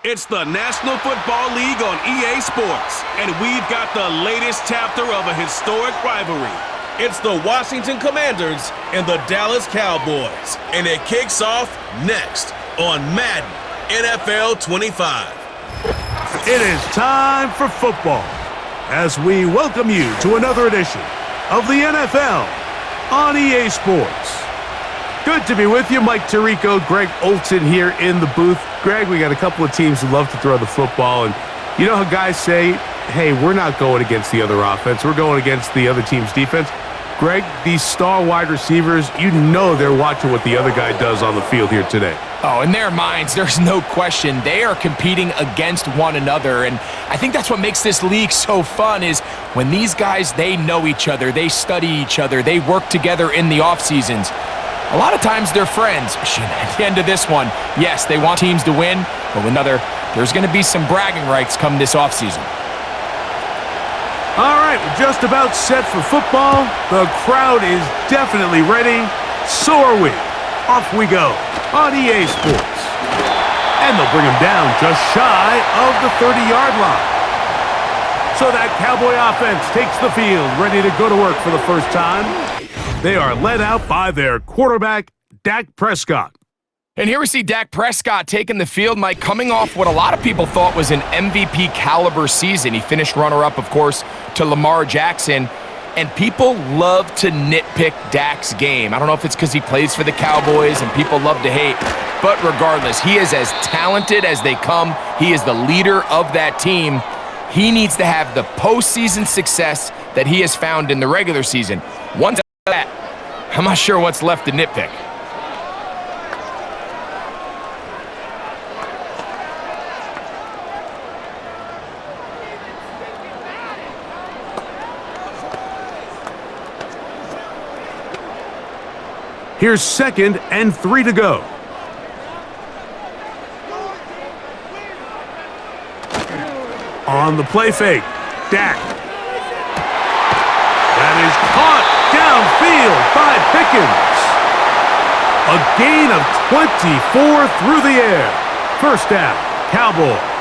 It's the National Football League on EA Sports, and we've got the latest chapter of a historic rivalry. It's the Washington Commanders and the Dallas Cowboys, and it kicks off next on Madden NFL 25. It is time for football as we welcome you to another edition of the NFL on EA Sports. Good to be with you. Mike Tirico, Greg Olson here in the booth. Greg, we got a couple of teams who love to throw the football, and you know how guys say, hey, we're not going against the other offense. We're going against the other team's defense. Greg, these star wide receivers, you know they're watching what the other guy does on the field here today. Oh, in their minds, there's no question. They are competing against one another, and I think that's what makes this league so fun is when these guys, they know each other, they study each other, they work together in the off seasons. A lot of times they're friends. At the end of this one, yes, they want teams to win, but there's going to be some bragging rights come this offseason. All right, we're just about set for football. The crowd is definitely ready. So are we. Off we go on EA Sports. And they'll bring him down just shy of the 30-yard line. So that Cowboy offense takes the field, ready to go to work for the first time. They are led out by their quarterback, Dak Prescott. And here we see Dak Prescott taking the field, Mike, coming off what a lot of people thought was an MVP caliber season. He finished runner-up, of course, to Lamar Jackson. And people love to nitpick Dak's game. I don't know if it's because he plays for the Cowboys and people love to hate. But regardless, he is as talented as they come. He is the leader of that team. He needs to have the postseason success that he has found in the regular season. Once that, I'm not sure what's left to nitpick. Here's 2nd and 3 to go. On the play fake, Dak. That is caught downfield by Pickens. A gain of 24 through the air. First down, Cowboys.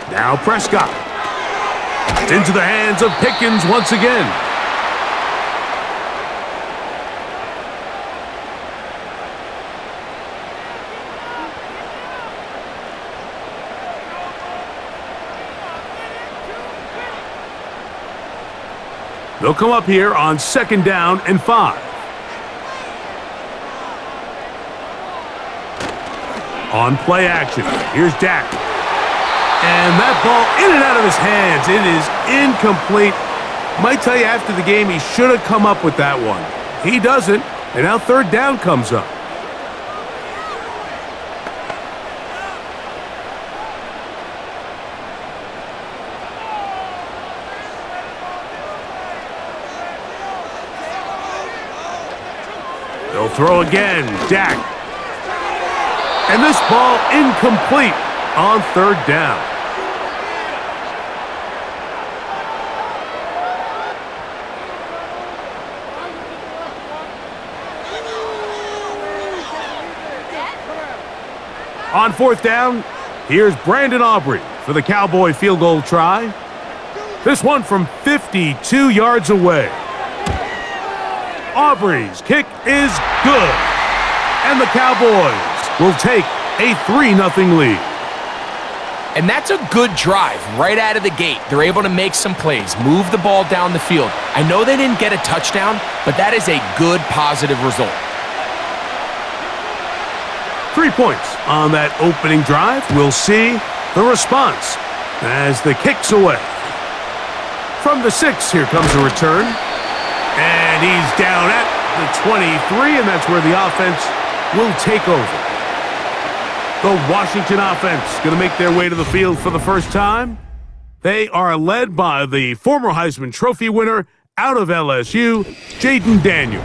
Now Prescott. Into the hands of Pickens once again. They'll come up here on 2nd down and 5. On play action, here's Dak. And that ball in and out of his hands. It is incomplete. Might tell you after the game he should have come up with that one. He doesn't, and now 3rd down comes up. They'll throw again, Dak. And this ball incomplete on 3rd down. On 4th down, here's Brandon Aubrey for the Cowboy field goal try. This one from 52 yards away. Aubrey's kick is good. And the Cowboys will take a 3-0 lead. And that's a good drive right out of the gate. They're able to make some plays, move the ball down the field. I know they didn't get a touchdown, but that is a good, positive result. 3 points on that opening drive. We'll see the response as the kick's away. From the 6, here comes a return. And he's down at the 23, and that's where the offense will take over. The Washington offense going to make their way to the field for the first time. They are led by the former Heisman Trophy winner out of LSU, Jaden Daniels.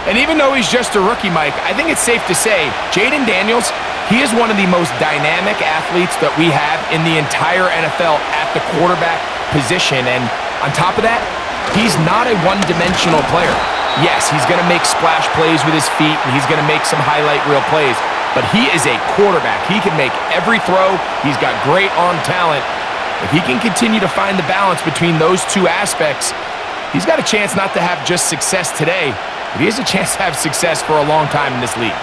And even though he's just a rookie, Mike, I think it's safe to say Jayden Daniels, he is one of the most dynamic athletes that we have in the entire NFL at the quarterback position. And on top of that, he's not a one-dimensional player. Yes, he's going to make splash plays with his feet, and he's going to make some highlight reel plays, but he is a quarterback. He can make every throw. He's got great arm talent. If he can continue to find the balance between those two aspects, he's got a chance not to have just success today, but he has a chance to have success for a long time in this league.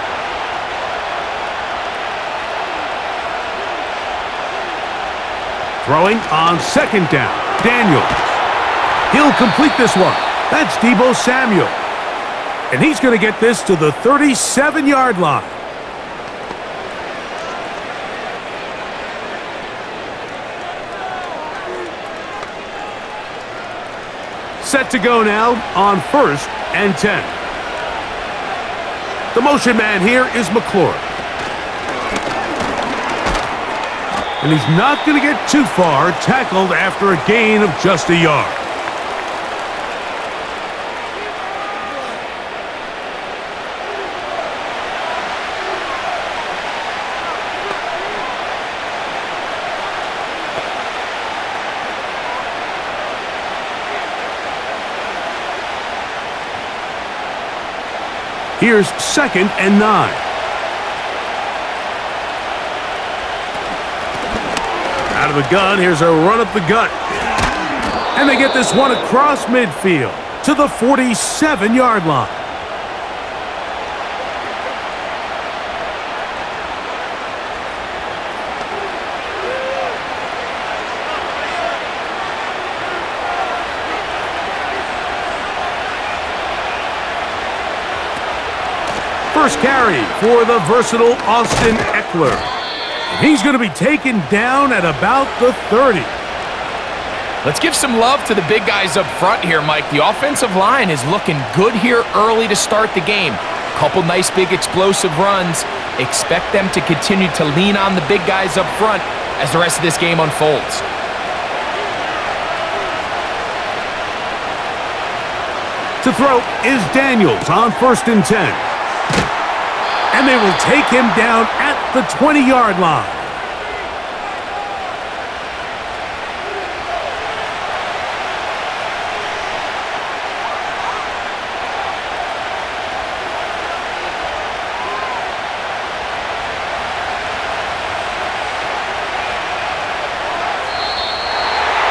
Throwing on second down, Daniels. He'll complete this one. That's Deebo Samuel. And he's going to get this to the 37-yard line. Set to go now on 1st and 10. The motion man here is McClure. And he's not going to get too far, tackled after a gain of just a yard. Here's 2nd and 9. Out of the gun, here's a run up the gut. And they get this one across midfield to the 47-yard line. First carry for the versatile Austin Eckler. And he's going to be taken down at about the 30. Let's give some love to the big guys up front here, Mike. The offensive line is looking good here early to start the game. Couple nice big explosive runs. Expect them to continue to lean on the big guys up front as the rest of this game unfolds. To throw is Daniels on 1st and 10. And they will take him down at the 20-yard line.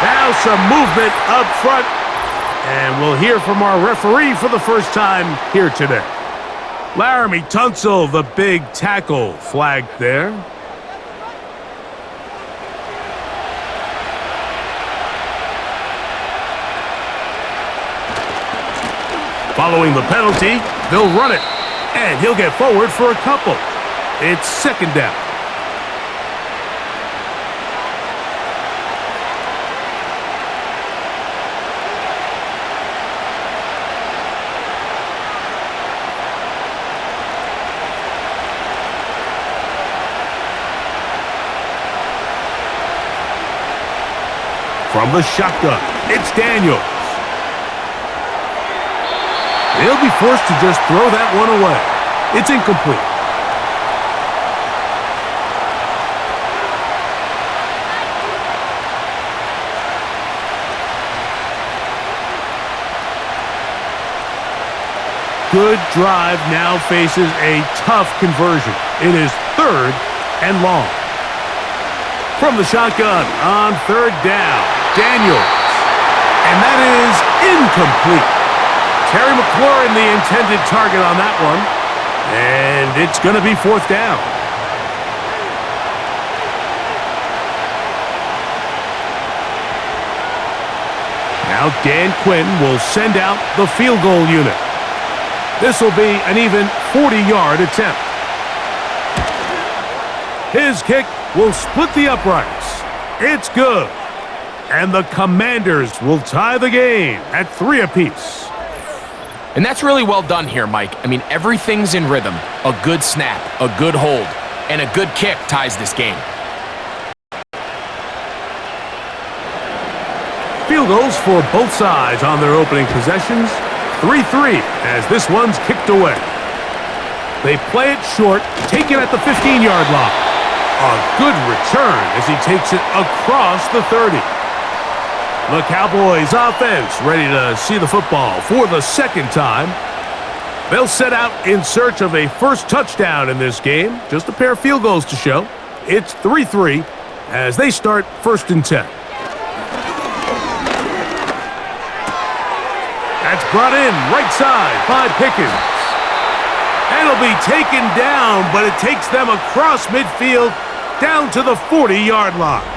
Now some movement up front. And we'll hear from our referee for the first time here today. Laramie Tunsil, the big tackle, flagged there. Following the penalty, they'll run it. And he'll get forward for a couple. It's 2nd down. From the shotgun, it's Daniels. He'll be forced to just throw that one away. It's incomplete. Good drive now faces a tough conversion. It is 3rd and long. From the shotgun on 3rd down, Daniels. And that is incomplete. Terry McLaurin, the intended target on that one. And it's going to be 4th down. Now Dan Quinn will send out the field goal unit. This will be an even 40-yard attempt. His kick will split the uprights. It's good. And the Commanders will tie the game at 3 apiece. And that's really well done here, Mike. I mean, everything's in rhythm. A good snap, a good hold, and a good kick ties this game. Field goals for both sides on their opening possessions. 3-3 as this one's kicked away. They play it short, take it at the 15-yard line. A good return as he takes it across the 30. The Cowboys offense ready to see the football for the second time. They'll set out in search of a first touchdown in this game. Just a pair of field goals to show. It's 3-3 as they start 1st and 10. That's brought in right side by Pickens. And it'll be taken down, but it takes them across midfield down to the 40-yard line.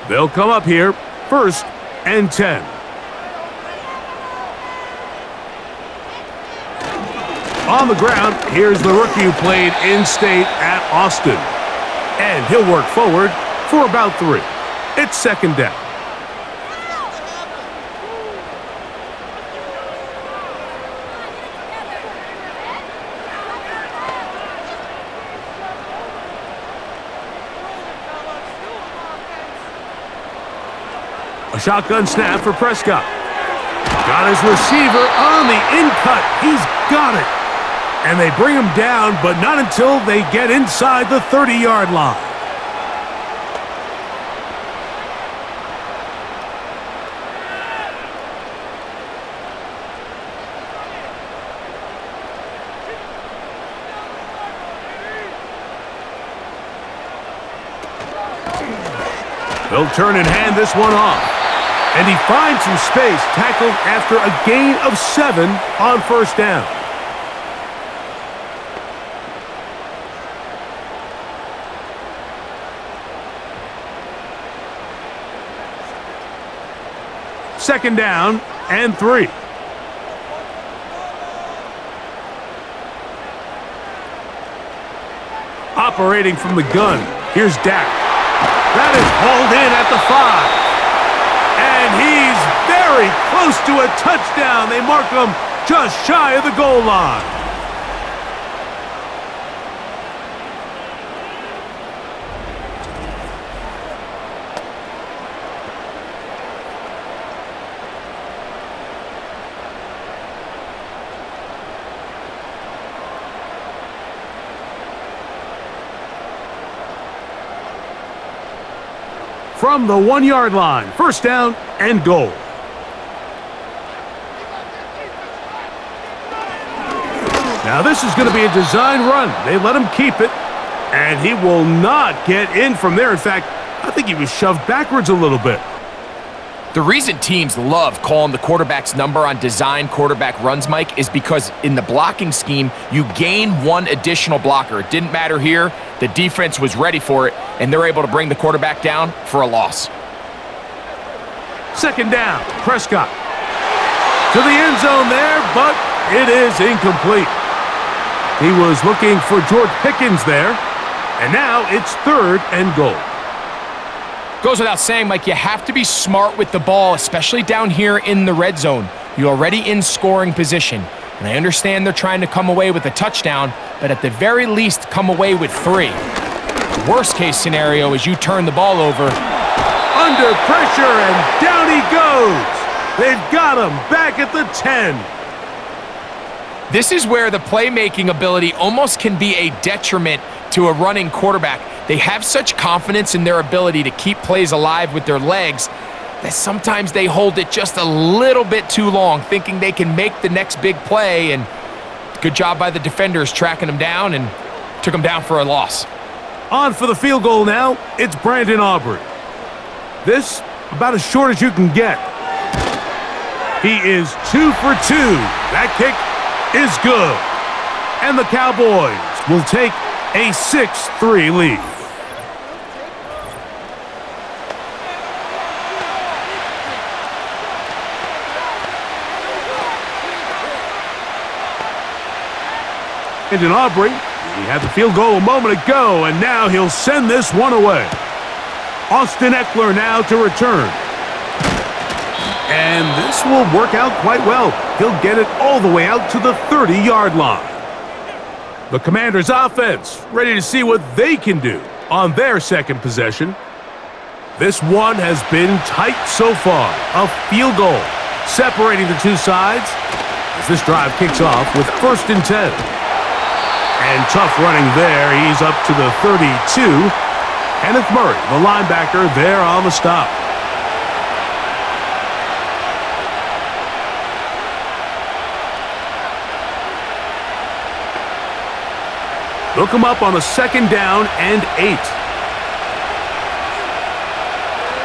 They'll come up here, 1st and 10. On the ground, here's the rookie who played in-state at Austin. And he'll work forward for about 3. It's 2nd down. A shotgun snap for Prescott. Got his receiver on the in-cut. He's got it. And they bring him down, but not until they get inside the 30-yard line. They'll turn and hand this one off. And he finds some space, tackled after a gain of 7 on 1st down. Second down and 3. Operating from the gun, here's Dak. That is hauled in at the 5. And he's very close to a touchdown. They mark him just shy of the goal line. From the 1-yard line, 1st down and goal. Now this is going to be a design run. They let him keep it, and he will not get in from there. In fact, I think he was shoved backwards a little bit. The reason teams love calling the quarterback's number on design quarterback runs, Mike, is because in the blocking scheme, you gain 1 additional blocker. It didn't matter here. The defense was ready for it, and they're able to bring the quarterback down for a loss. 2nd down, Prescott. To the end zone there, but it is incomplete. He was looking for George Pickens there, and now it's 3rd and goal. Goes without saying, Mike, you have to be smart with the ball, especially down here in the red zone. You're already in scoring position. And I understand they're trying to come away with a touchdown, but at the very least, come away with 3. The worst case scenario is you turn the ball over. Under pressure, and down he goes. They've got him back at the 10. This is where the playmaking ability almost can be a detriment to a running quarterback. They have such confidence in their ability to keep plays alive with their legs that sometimes they hold it just a little bit too long, thinking they can make the next big play, and good job by the defenders tracking them down and took them down for a loss. On for the field goal now, it's Brandon Aubrey. This, about as short as you can get. He is 2 for 2. That kick is good. And the Cowboys will take a 6-3 lead. Brandon Aubrey, he had the field goal a moment ago, and now he'll send this one away. Austin Eckler now to return. And this will work out quite well. He'll get it all the way out to the 30-yard line. The Commanders' offense ready to see what they can do on their second possession. This one has been tight so far. A field goal separating the two sides as this drive kicks off with 1st and 10. And tough running there. He's up to the 32. Kenneth Murray, the linebacker, there on the stop. They'll come up on a 2nd down and 8.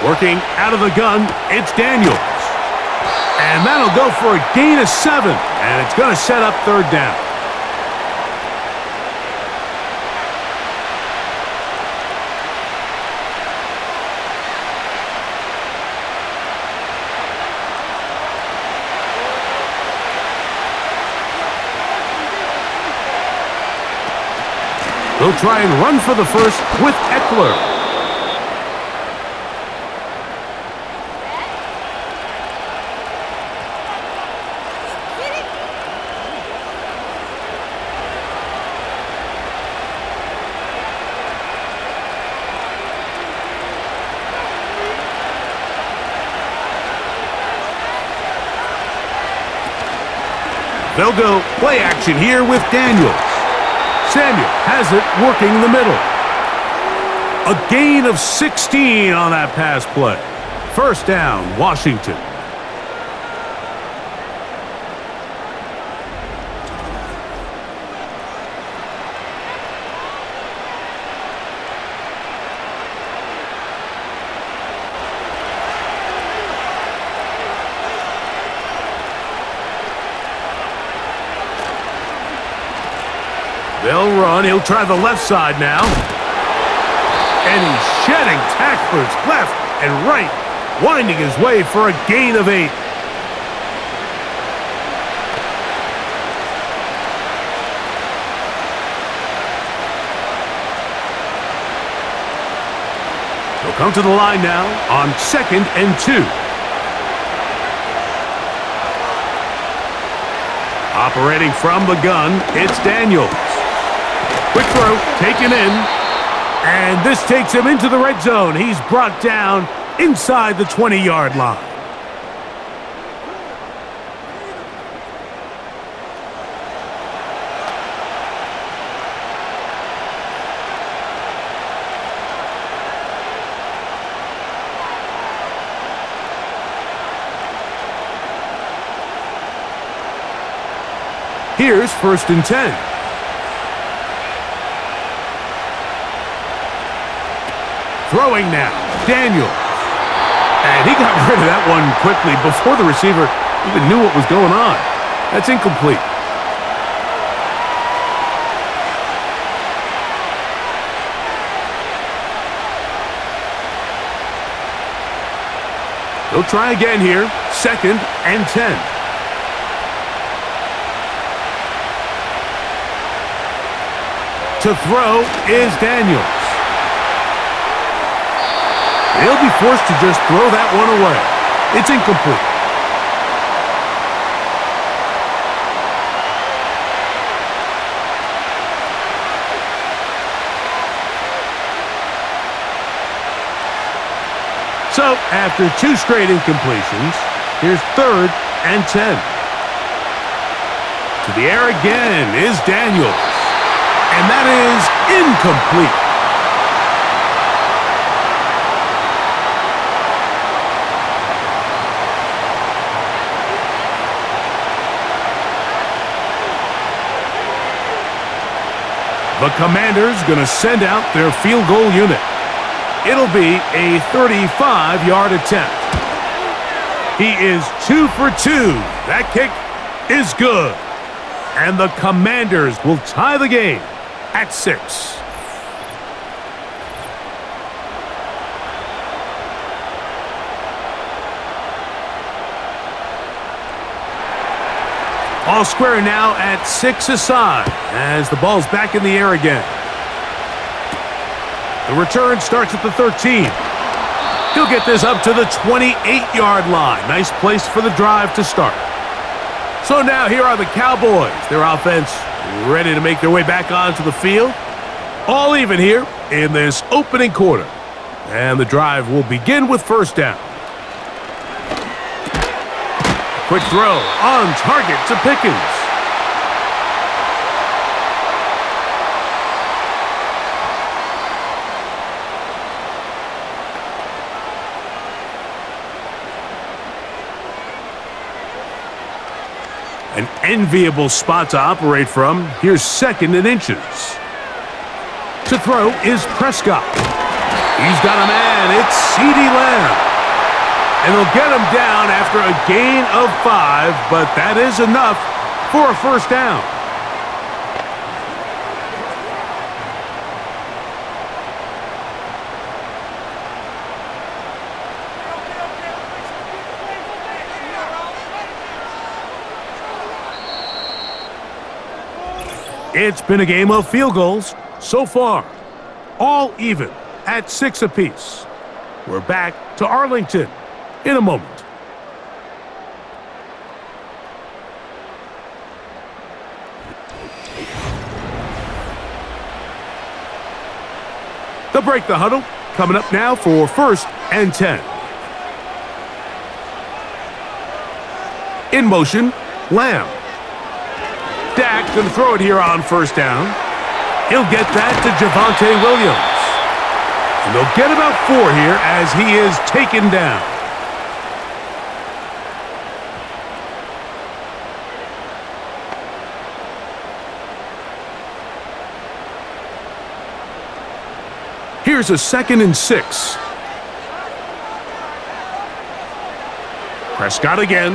Working out of the gun, it's Daniels. And that'll go for a gain of 7. And it's going to set up 3rd down. They'll try and run for the first with Eckler. They'll go play action here with Daniels. Samuel has it working the middle. A gain of 16 on that pass play. 1st down, Washington. They'll run. He'll try the left side now. And he's shedding tacklers left and right, winding his way for a gain of 8. They'll come to the line now on 2nd and 2. Operating from the gun, it's Daniels. Quick throw, taken in, and this takes him into the red zone. He's brought down inside the 20-yard line. Here's 1st and 10. Throwing now, Daniels. And he got rid of that one quickly before the receiver even knew what was going on. That's incomplete. They'll try again here, 2nd and 10. To throw is Daniels. He'll be forced to just throw that one away. It's incomplete. So, after 2 straight incompletions, here's 3rd and 10. To the air again is Daniels. And that is incomplete. The Commanders going to send out their field goal unit. It'll be a 35-yard attempt. He is 2 for 2. That kick is good. And the Commanders will tie the game at 6. All square now at 6 aside as the ball's back in the air again. The return starts at the 13. He'll get this up to the 28-yard line. Nice place for the drive to start. So now here are the Cowboys. Their offense ready to make their way back onto the field. All even here in this opening quarter. And the drive will begin with first down. Quick throw on target to Pickens. An enviable spot to operate from. Here's second and inches. To throw is Prescott. He's got a man. It's CeeDee Lamb. And they'll get him down after a gain of 5, but that is enough for a first down. It's been a game of field goals so far, all even at 6 apiece. We're back to Arlington in a moment. They'll break the huddle. Coming up now for first and 10. In motion, Lamb. Dak going to throw it here on first down. He'll get that to Javonte Williams. And they'll get about 4 here as he is taken down. Here's a 2nd and 6. Prescott again.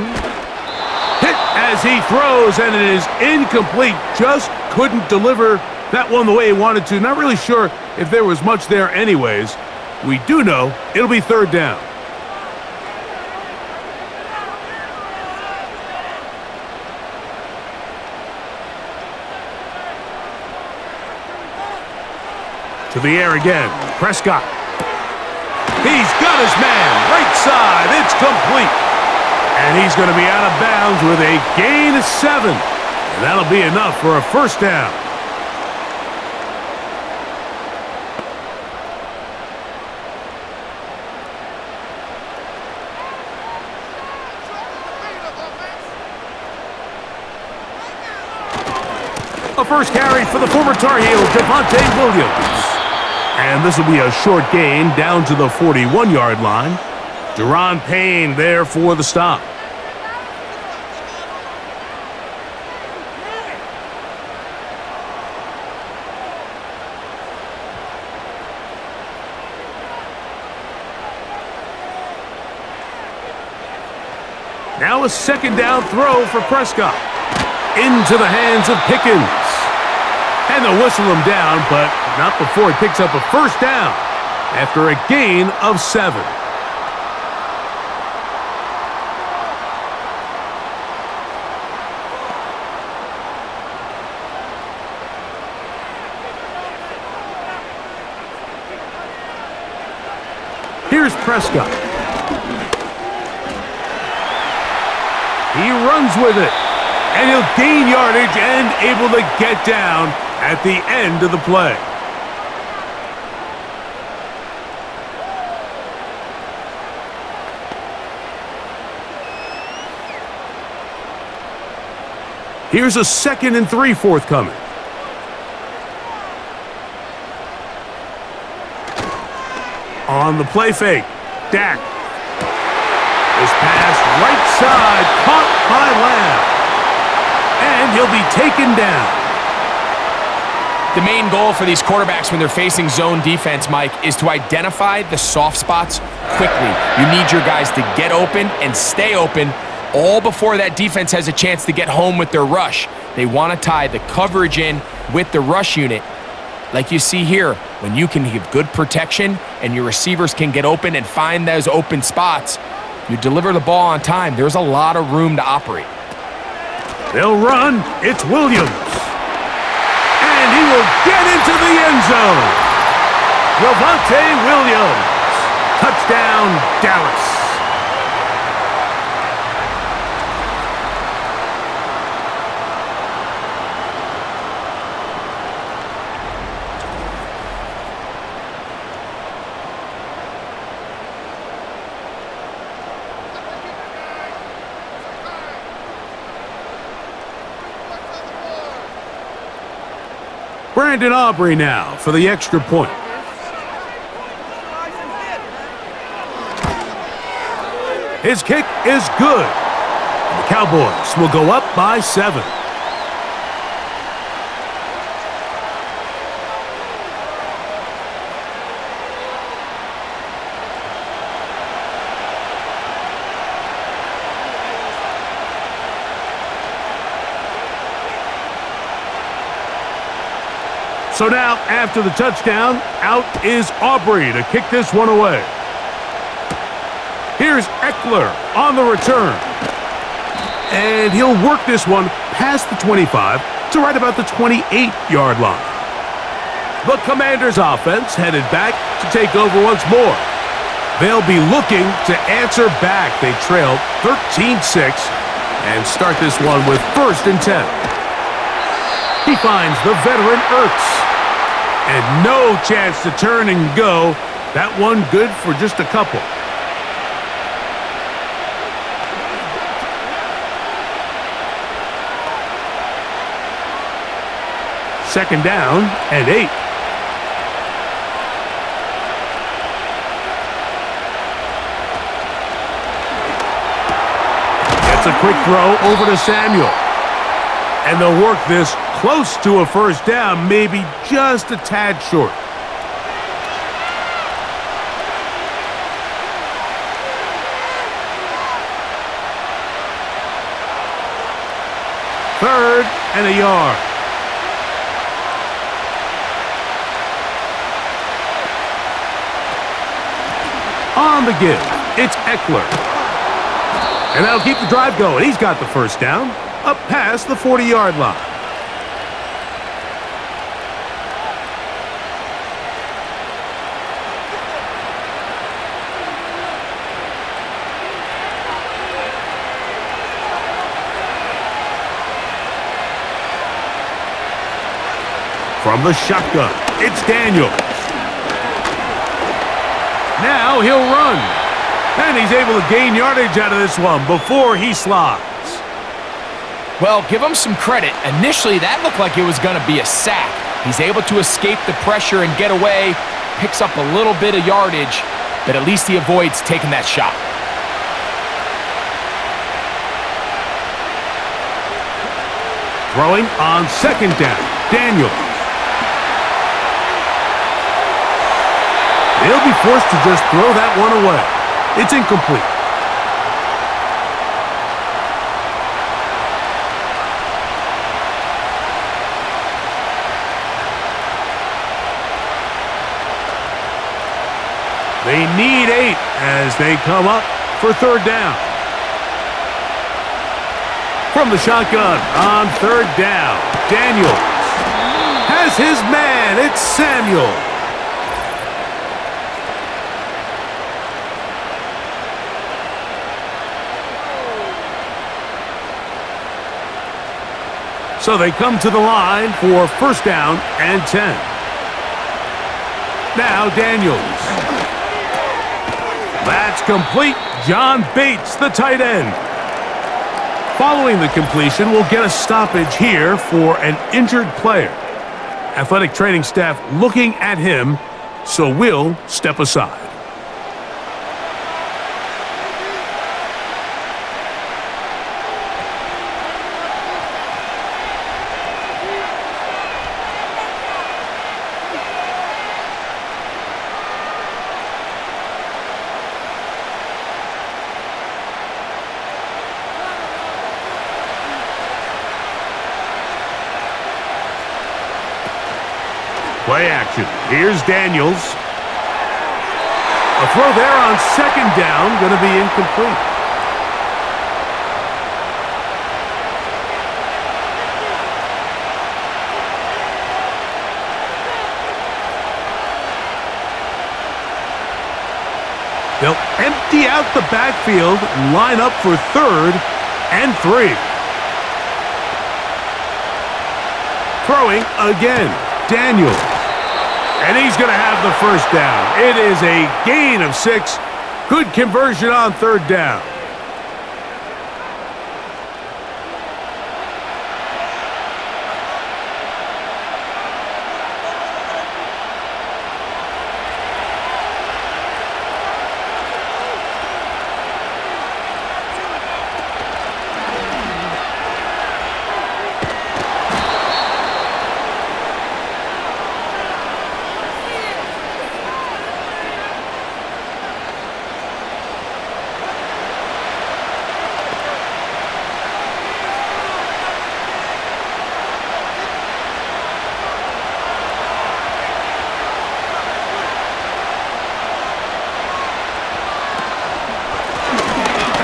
Hit as he throws, and it is incomplete. Just couldn't deliver that one the way he wanted to. Not really sure if there was much there anyways. We do know it'll be third down. To the air again. Prescott. He's got his man. Right side. It's complete. And he's going to be out of bounds with a gain of 7. And that'll be enough for a first down. A first carry for the former Tar Heel, Javonte Williams. And this will be a short gain down to the 41-yard line. Deron Payne there for the stop. Now a second down throw for Prescott. Into the hands of Pickens. And they'll whistle him down, but not before he picks up a first down after a gain of 7. Here's Prescott. He runs with it. And he'll gain yardage and able to get down at the end of the play. Here's a 2nd and 3 forthcoming. On the play fake, Dak. This pass right side, caught by Lamb. And he'll be taken down. The main goal for these quarterbacks when they're facing zone defense, Mike, is to identify the soft spots quickly. You need your guys to get open and stay open all before that defense has a chance to get home with their rush. They want to tie the coverage in with the rush unit. Like you see here, when you can give good protection and your receivers can get open and find those open spots, you deliver the ball on time. There's a lot of room to operate. They'll run. It's Williams. And he will get into the end zone. Javonte Williams Touchdown, Dallas. Brandon Aubrey now for the extra point. His kick is good. And the Cowboys will go up by 7. So now, after the touchdown, out is Aubrey to kick this one away. Here's Eckler on the return. And he'll work this one past the 25 to right about the 28-yard line. The Commanders' offense headed back to take over once more. They'll be looking to answer back. They trailed 13-6 and start this one with 1st and 10. He finds the veteran Ertz. And no chance to turn and go. That one good for just a couple. Second down and 8. Gets a quick throw over to Samuel. And they'll work this close to a 1st down, maybe just a tad short. Third and a yard. On the give, it's Eckler. And that'll keep the drive going. He's got the 1st down, up past the 40-yard line. From the shotgun, it's Daniels. Now he'll run. And he's able to gain yardage out of this one before he slides. Well, give him some credit. Initially, that looked like it was going to be a sack. He's able to escape the pressure and get away, picks up a little bit of yardage, but at least he avoids taking that shot. Throwing on 2nd down, Daniels. He'll be forced to just throw that one away. It's incomplete. They need 8 as they come up for 3rd down. From the shotgun on 3rd down, Daniels has his man. It's Samuel. So they come to the line for 1st down and 10. Now Daniels. That's complete. John Bates, the tight end. Following the completion, we'll get a stoppage here for an injured player. Athletic training staff looking at him, so we'll step aside. Play action. Here's Daniels. A throw there on 2nd down, going to be incomplete. They'll empty out the backfield, line up for 3rd and 3. Throwing again, Daniel. And he's going to have the first down. It is a gain of 6. Good conversion on 3rd down.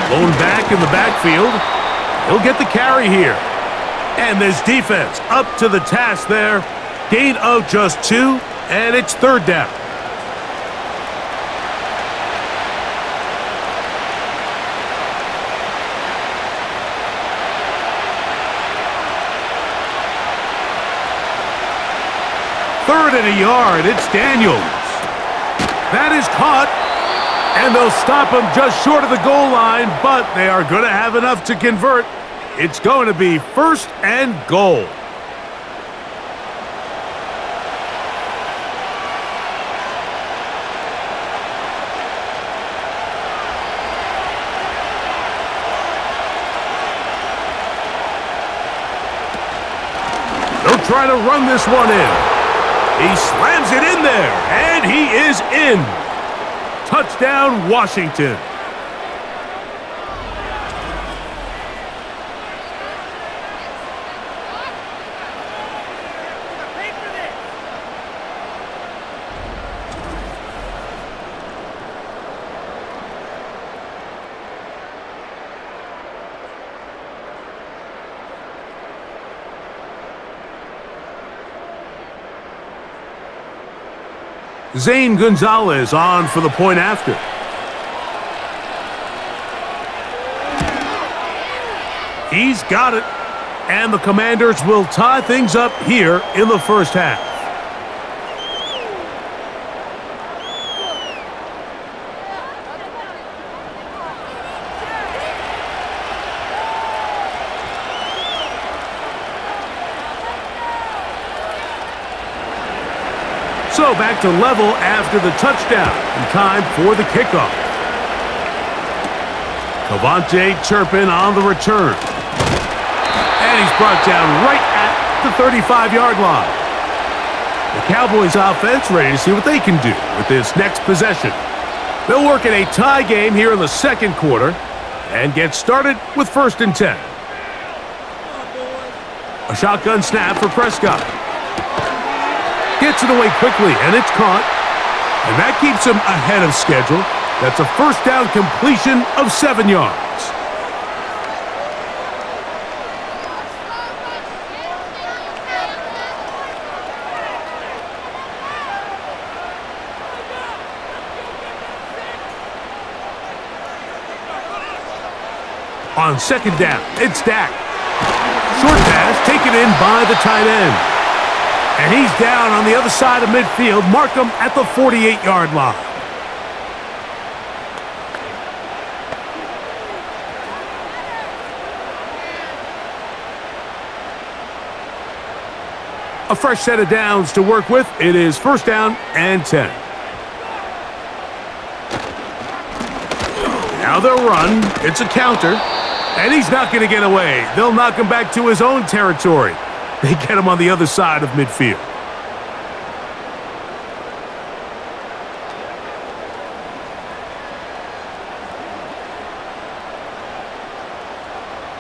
Blown back in the backfield. He'll get the carry here. And this defense up to the task there. Gain of just 2, and it's 3rd down. Third and a yard. It's Daniels. That is caught. And they'll stop him just short of the goal line, but they are going to have enough to convert. It's going to be 1st and goal. They'll try to run this one in. He slams it in there, and he is in. Touchdown, Washington. Zane Gonzalez on for the point after. He's got it. And the Commanders will tie things up here in the first half. So back to level after the touchdown, and time for the kickoff. Cavante Turpin on the return. And he's brought down right at the 35-yard line. The Cowboys offense ready to see what they can do with this next possession. They'll work in a tie game here in the second quarter and get started with 1st and 10. A shotgun snap for Prescott. Gets it away quickly, and it's caught. And that keeps him ahead of schedule. That's a 1st down completion of 7 yards. On 2nd down, it's Dak. Short pass taken in by the tight end. And he's down on the other side of midfield. Mark him at the 48-yard line. A fresh set of downs to work with. It is 1st down and 10. Now they'll run. It's a counter. And he's not going to get away. They'll knock him back to his own territory. They get him on the other side of midfield.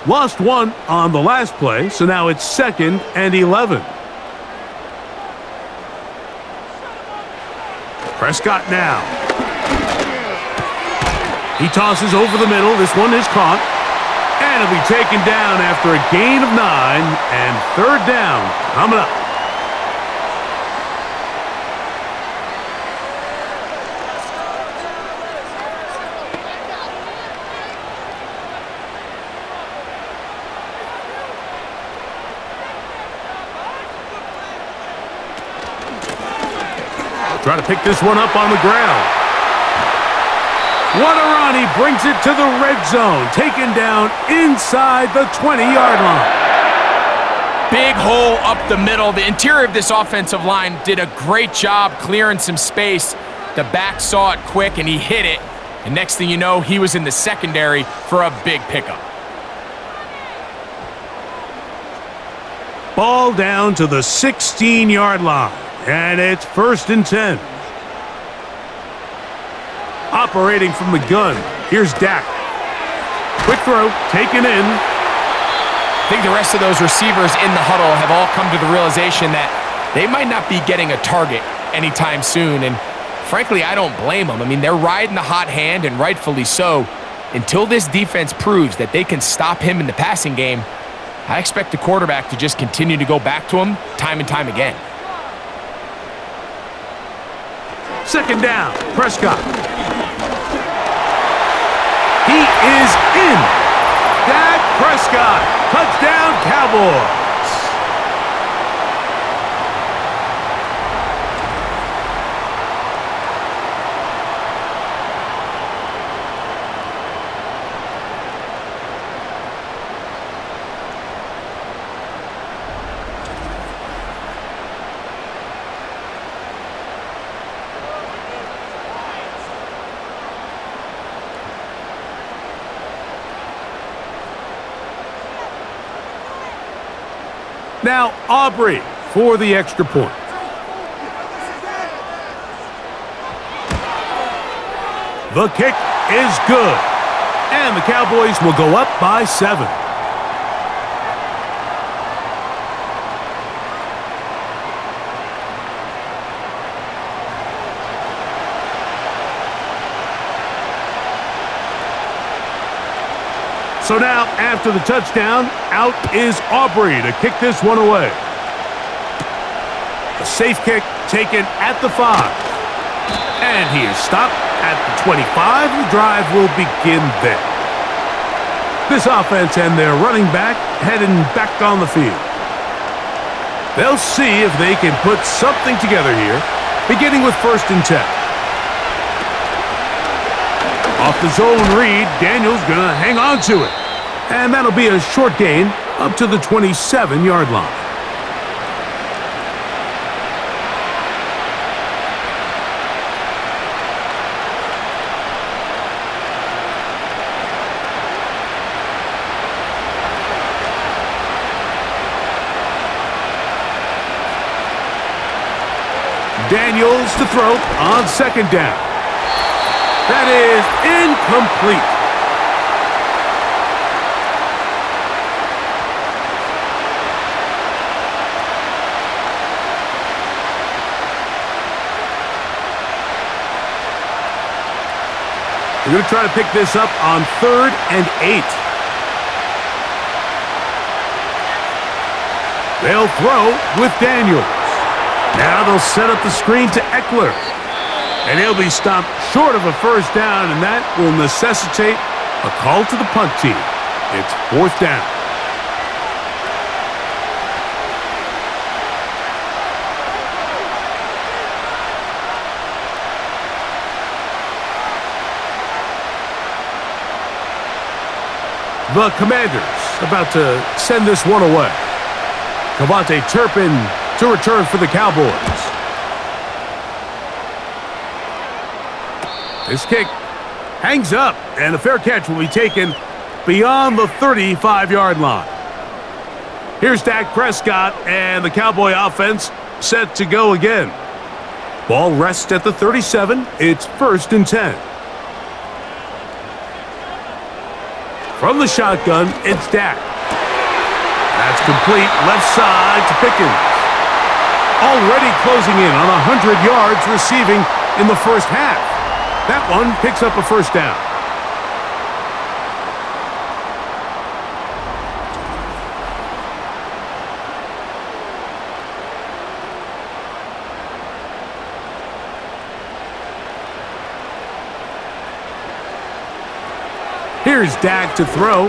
Lost 1 on the last play, so now it's 2nd and 11. Prescott now. He tosses over the middle. This one is caught. And it'll be taken down after a gain of 9, and 3rd down coming up. Trying to pick this one up on the ground. What a run. He brings it to the red zone. Taken down inside the 20-yard line. Big hole up the middle. The interior of this offensive line did a great job clearing some space. The back saw it quick, and he hit it. And next thing you know, he was in the secondary for a big pickup. Ball down to the 16-yard line, and it's 1st and 10. Operating from the gun, here's Dak. Quick throw, taken in. I think the rest of those receivers in the huddle have all come to the realization that they might not be getting a target anytime soon, and frankly, I don't blame them. I mean, they're riding the hot hand, and rightfully so. Until this defense proves that they can stop him in the passing game, I expect the quarterback to just continue to go back to him time and time again. 2nd down, Prescott. He is in. Dak Prescott, touchdown Cowboys. Now Aubrey for the extra point. The kick is good, and the Cowboys will go up by 7. So now, after the touchdown, out is Aubrey to kick this one away. A safe kick taken at the 5. And he is stopped at the 25. The drive will begin there. This offense and their running back heading back on the field. They'll see if they can put something together here, beginning with 1st and 10. Off the zone read, Daniel's going to hang on to it. And that'll be a short gain up to the 27-yard line. Daniels to throw on 2nd down. That is incomplete. We're going to try to pick this up on 3rd and 8. They'll throw with Daniels. Now they'll set up the screen to Eckler. And he'll be stopped short of a 1st down, and that will necessitate a call to the punt team. It's 4th down. The Commanders about to send this one away. Cavante Turpin to return for the Cowboys. This kick hangs up, and a fair catch will be taken beyond the 35-yard line. Here's Dak Prescott, and the Cowboy offense set to go again. Ball rests at the 37. It's 1st and 10. From the shotgun, it's Dak. That's complete left side to Pickens. Already closing in on 100 yards receiving in the 1st half. That one picks up a 1st down. Here's Dak to throw.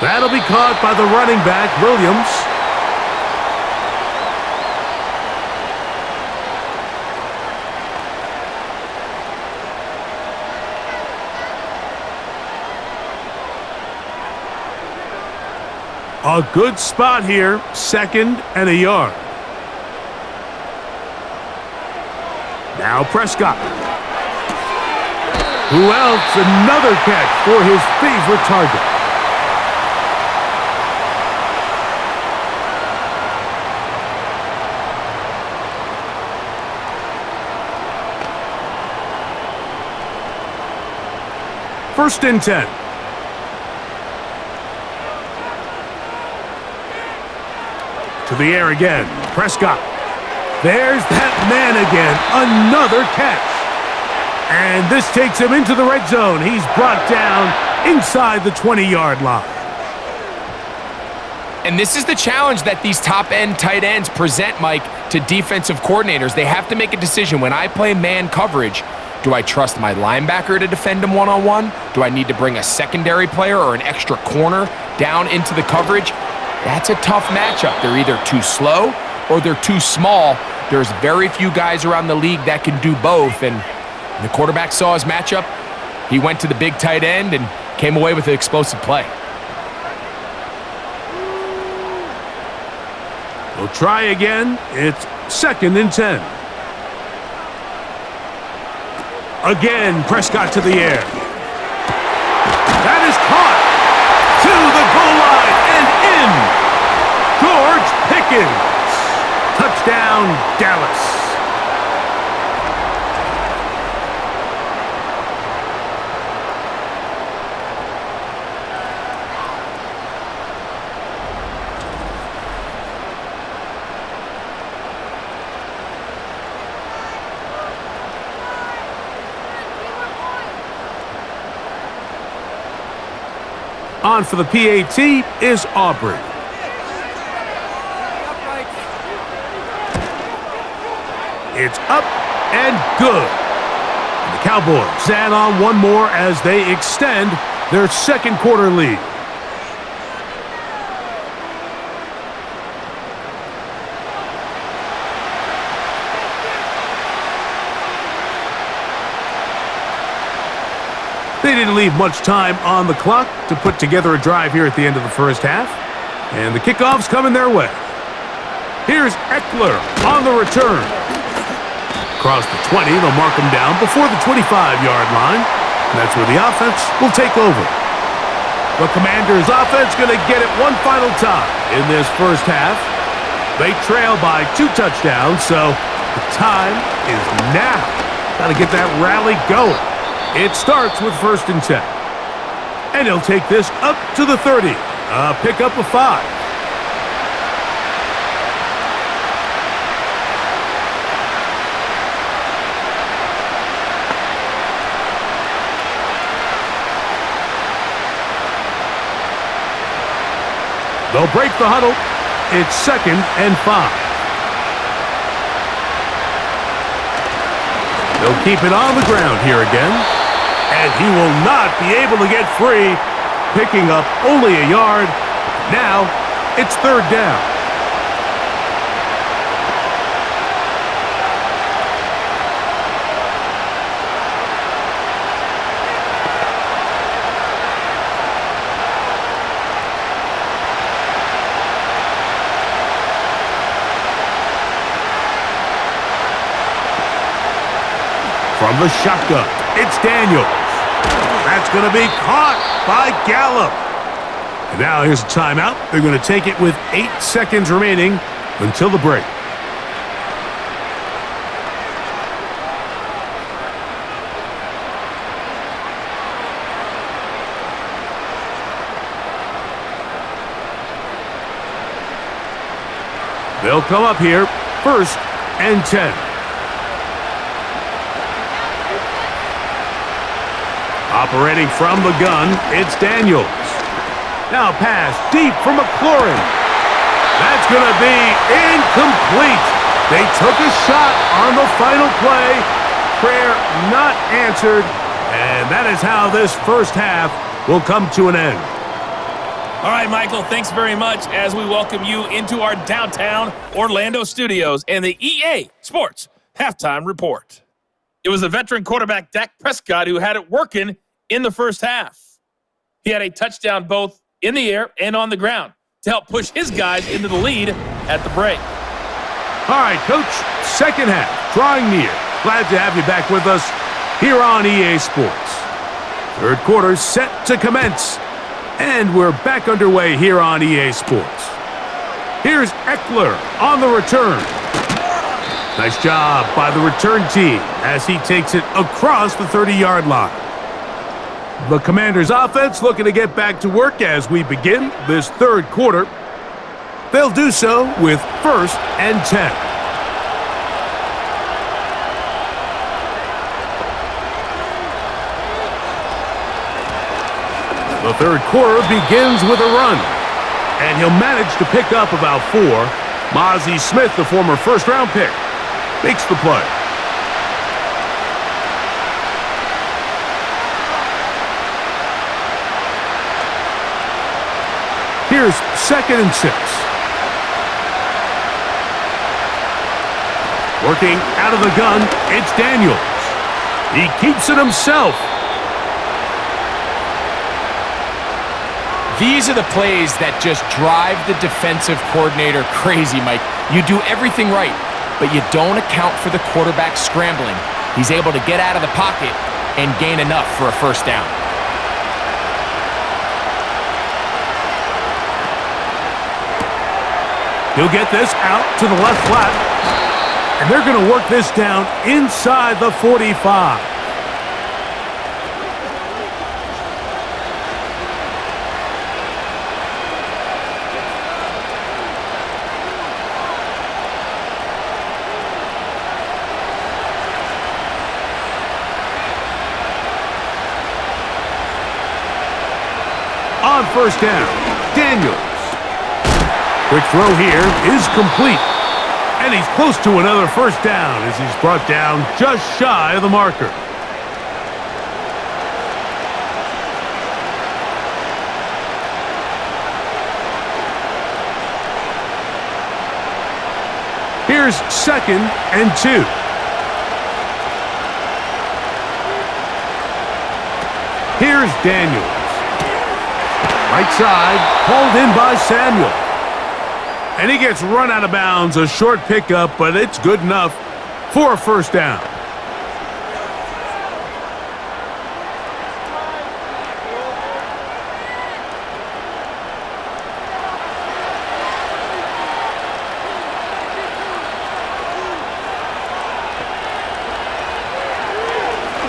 That'll be caught by the running back, Williams. A good spot here, 2nd and a yard. Now Prescott. Who else? Another catch for his favorite target. First and 10. To the air again. Prescott. There's that man again. Another catch. And this takes him into the red zone. He's brought down inside the 20-yard line. And this is the challenge that these top-end tight ends present, Mike, to defensive coordinators. They have to make a decision. When I play man coverage, do I trust my linebacker to defend him one-on-one? Do I need to bring a secondary player or an extra corner down into the coverage? That's a tough matchup. They're either too slow or they're too small. There's very few guys around the league that can do both, and the quarterback saw his matchup. He went to the big tight end and came away with an explosive play. We'll try again. It's 2nd and 10. Again, Prescott to the air. That is caught to the goal line and in. George Pickens. Touchdown, Dallas. On for the PAT is Aubrey. It's up and good. And the Cowboys add on one more as they extend their 2nd quarter lead. They didn't leave much time on the clock to put together a drive here at the end of the first half. And the kickoff's coming their way. Here's Eckler on the return. Across the 20, they'll mark him down before the 25-yard line. And that's where the offense will take over. The Commanders' offense going to get it one final time in this first half. They trail by 2 touchdowns, so the time is now. Got to get that rally going. It starts with 1st and 10. And he'll take this up to the 30. Pick up a 5. They'll break the huddle. It's 2nd and 5. They'll keep it on the ground here again. And he will not be able to get free, picking up only a yard. Now it's 3rd down. From the shotgun, it's Daniels. That's going to be caught by Gallup. And now here's a timeout. They're going to take it with 8 seconds remaining until the break. They'll come up here, 1st and 10. Operating from the gun, it's Daniels. Now pass deep for McLaurin. That's going to be incomplete. They took a shot on the final play. Prayer not answered. And that is how this first half will come to an end. All right, Michael, thanks very much as we welcome you into our downtown Orlando studios and the EA Sports Halftime Report. It was the veteran quarterback Dak Prescott who had it working in the first half. He had a touchdown both in the air and on the ground. to help push his guys into the lead at the break. All right, Coach, second half, drawing near. Glad to have you back with us here on EA Sports. Third quarter set to commence, and we're back underway here on EA Sports. Here's Eckler on the return. Nice job by the return team as he takes it across the 30-yard line. The Commanders' offense looking to get back to work as we begin this third quarter. They'll do so with 1st and 10. The third quarter begins with a run, and he'll manage to pick up about 4. Mozzie Smith, the former first-round pick, makes the play. Here's 2nd and 6. Working out of the gun, it's Daniels. He keeps it himself. These are the plays that just drive the defensive coordinator crazy, Mike. You do everything right, but you don't account for the quarterback scrambling. He's able to get out of the pocket and gain enough for a first down. He'll get this out to the left flat, and they're going to work this down inside the 45. On first down, Daniels. Quick throw here is complete. And he's close to another first down as he's brought down just shy of the marker. Here's 2nd and 2. Here's Daniels. Right side, hauled in by Samuel. And he gets run out of bounds, a short pickup, but it's good enough for a first down.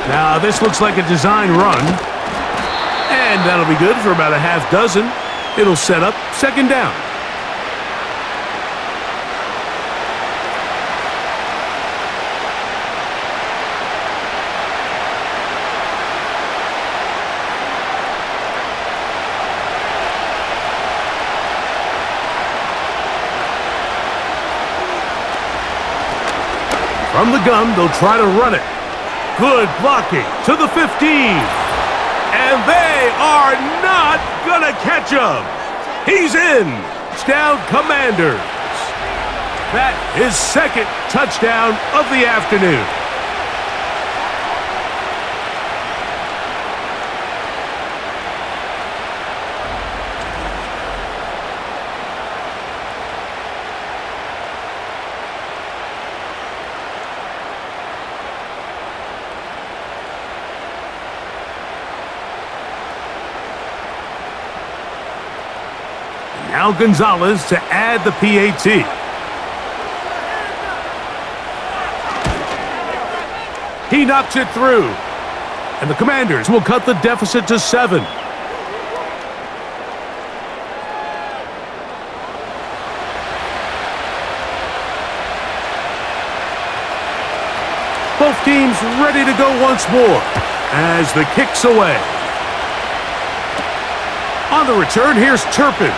Now this looks like a design run. And that'll be good for about a half dozen. It'll set up 2nd down. From the gun, they'll try to run it. Good blocking to the 15. And they are not going to catch him. He's in. Touchdown, Commanders. That is 2nd touchdown of the afternoon. Now Gonzalez to add the PAT. He knocks it through. And the Commanders will cut the deficit to 7. Both teams ready to go once more as the kick's away. On the return, here's Turpin.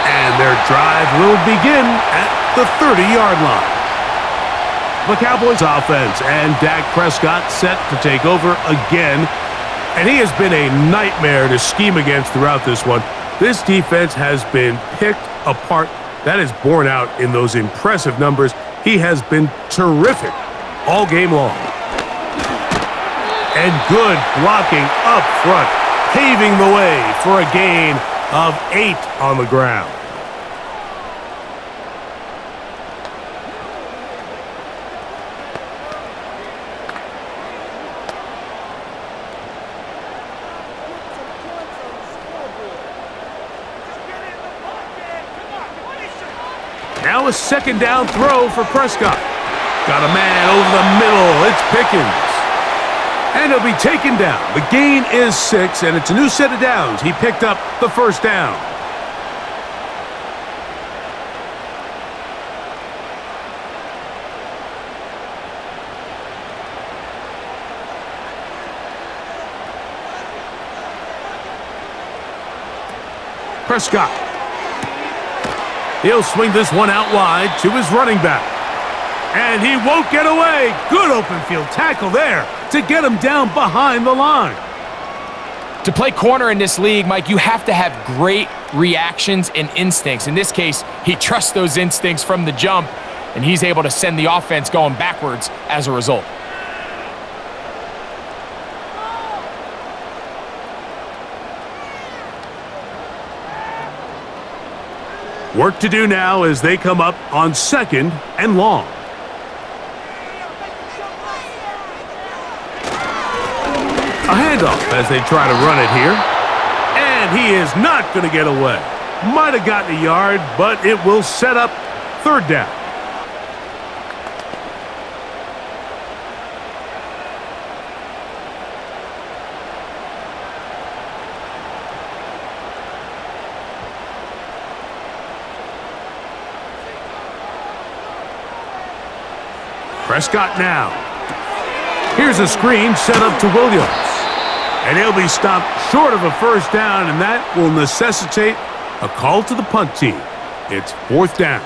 And their drive will begin at the 30-yard line. The Cowboys offense and Dak Prescott set to take over again. And he has been a nightmare to scheme against throughout this one. This defense has been picked apart. That is borne out in those impressive numbers. He has been terrific all game long. And good blocking up front, paving the way for a gain of 8 on the ground. Now a second down throw for Prescott. Got a man over the middle. It's Pickens. And he'll be taken down. The gain is 6, and it's a new set of downs. He picked up the first down. Prescott. He'll swing this one out wide to his running back. And he won't get away. Good open field tackle there to get him down behind the line. To play corner in this league, Mike, you have to have great reactions and instincts. In this case, he trusts those instincts from the jump, and he's able to send the offense going backwards as a result. Work to do now as they come up on 2nd and long. A handoff as they try to run it here. And he is not going to get away. Might have gotten a yard, but it will set up 3rd down. Prescott now. Here's a screen set up to Williams. And he'll be stopped short of a first down, and that will necessitate a call to the punt team. It's 4th down.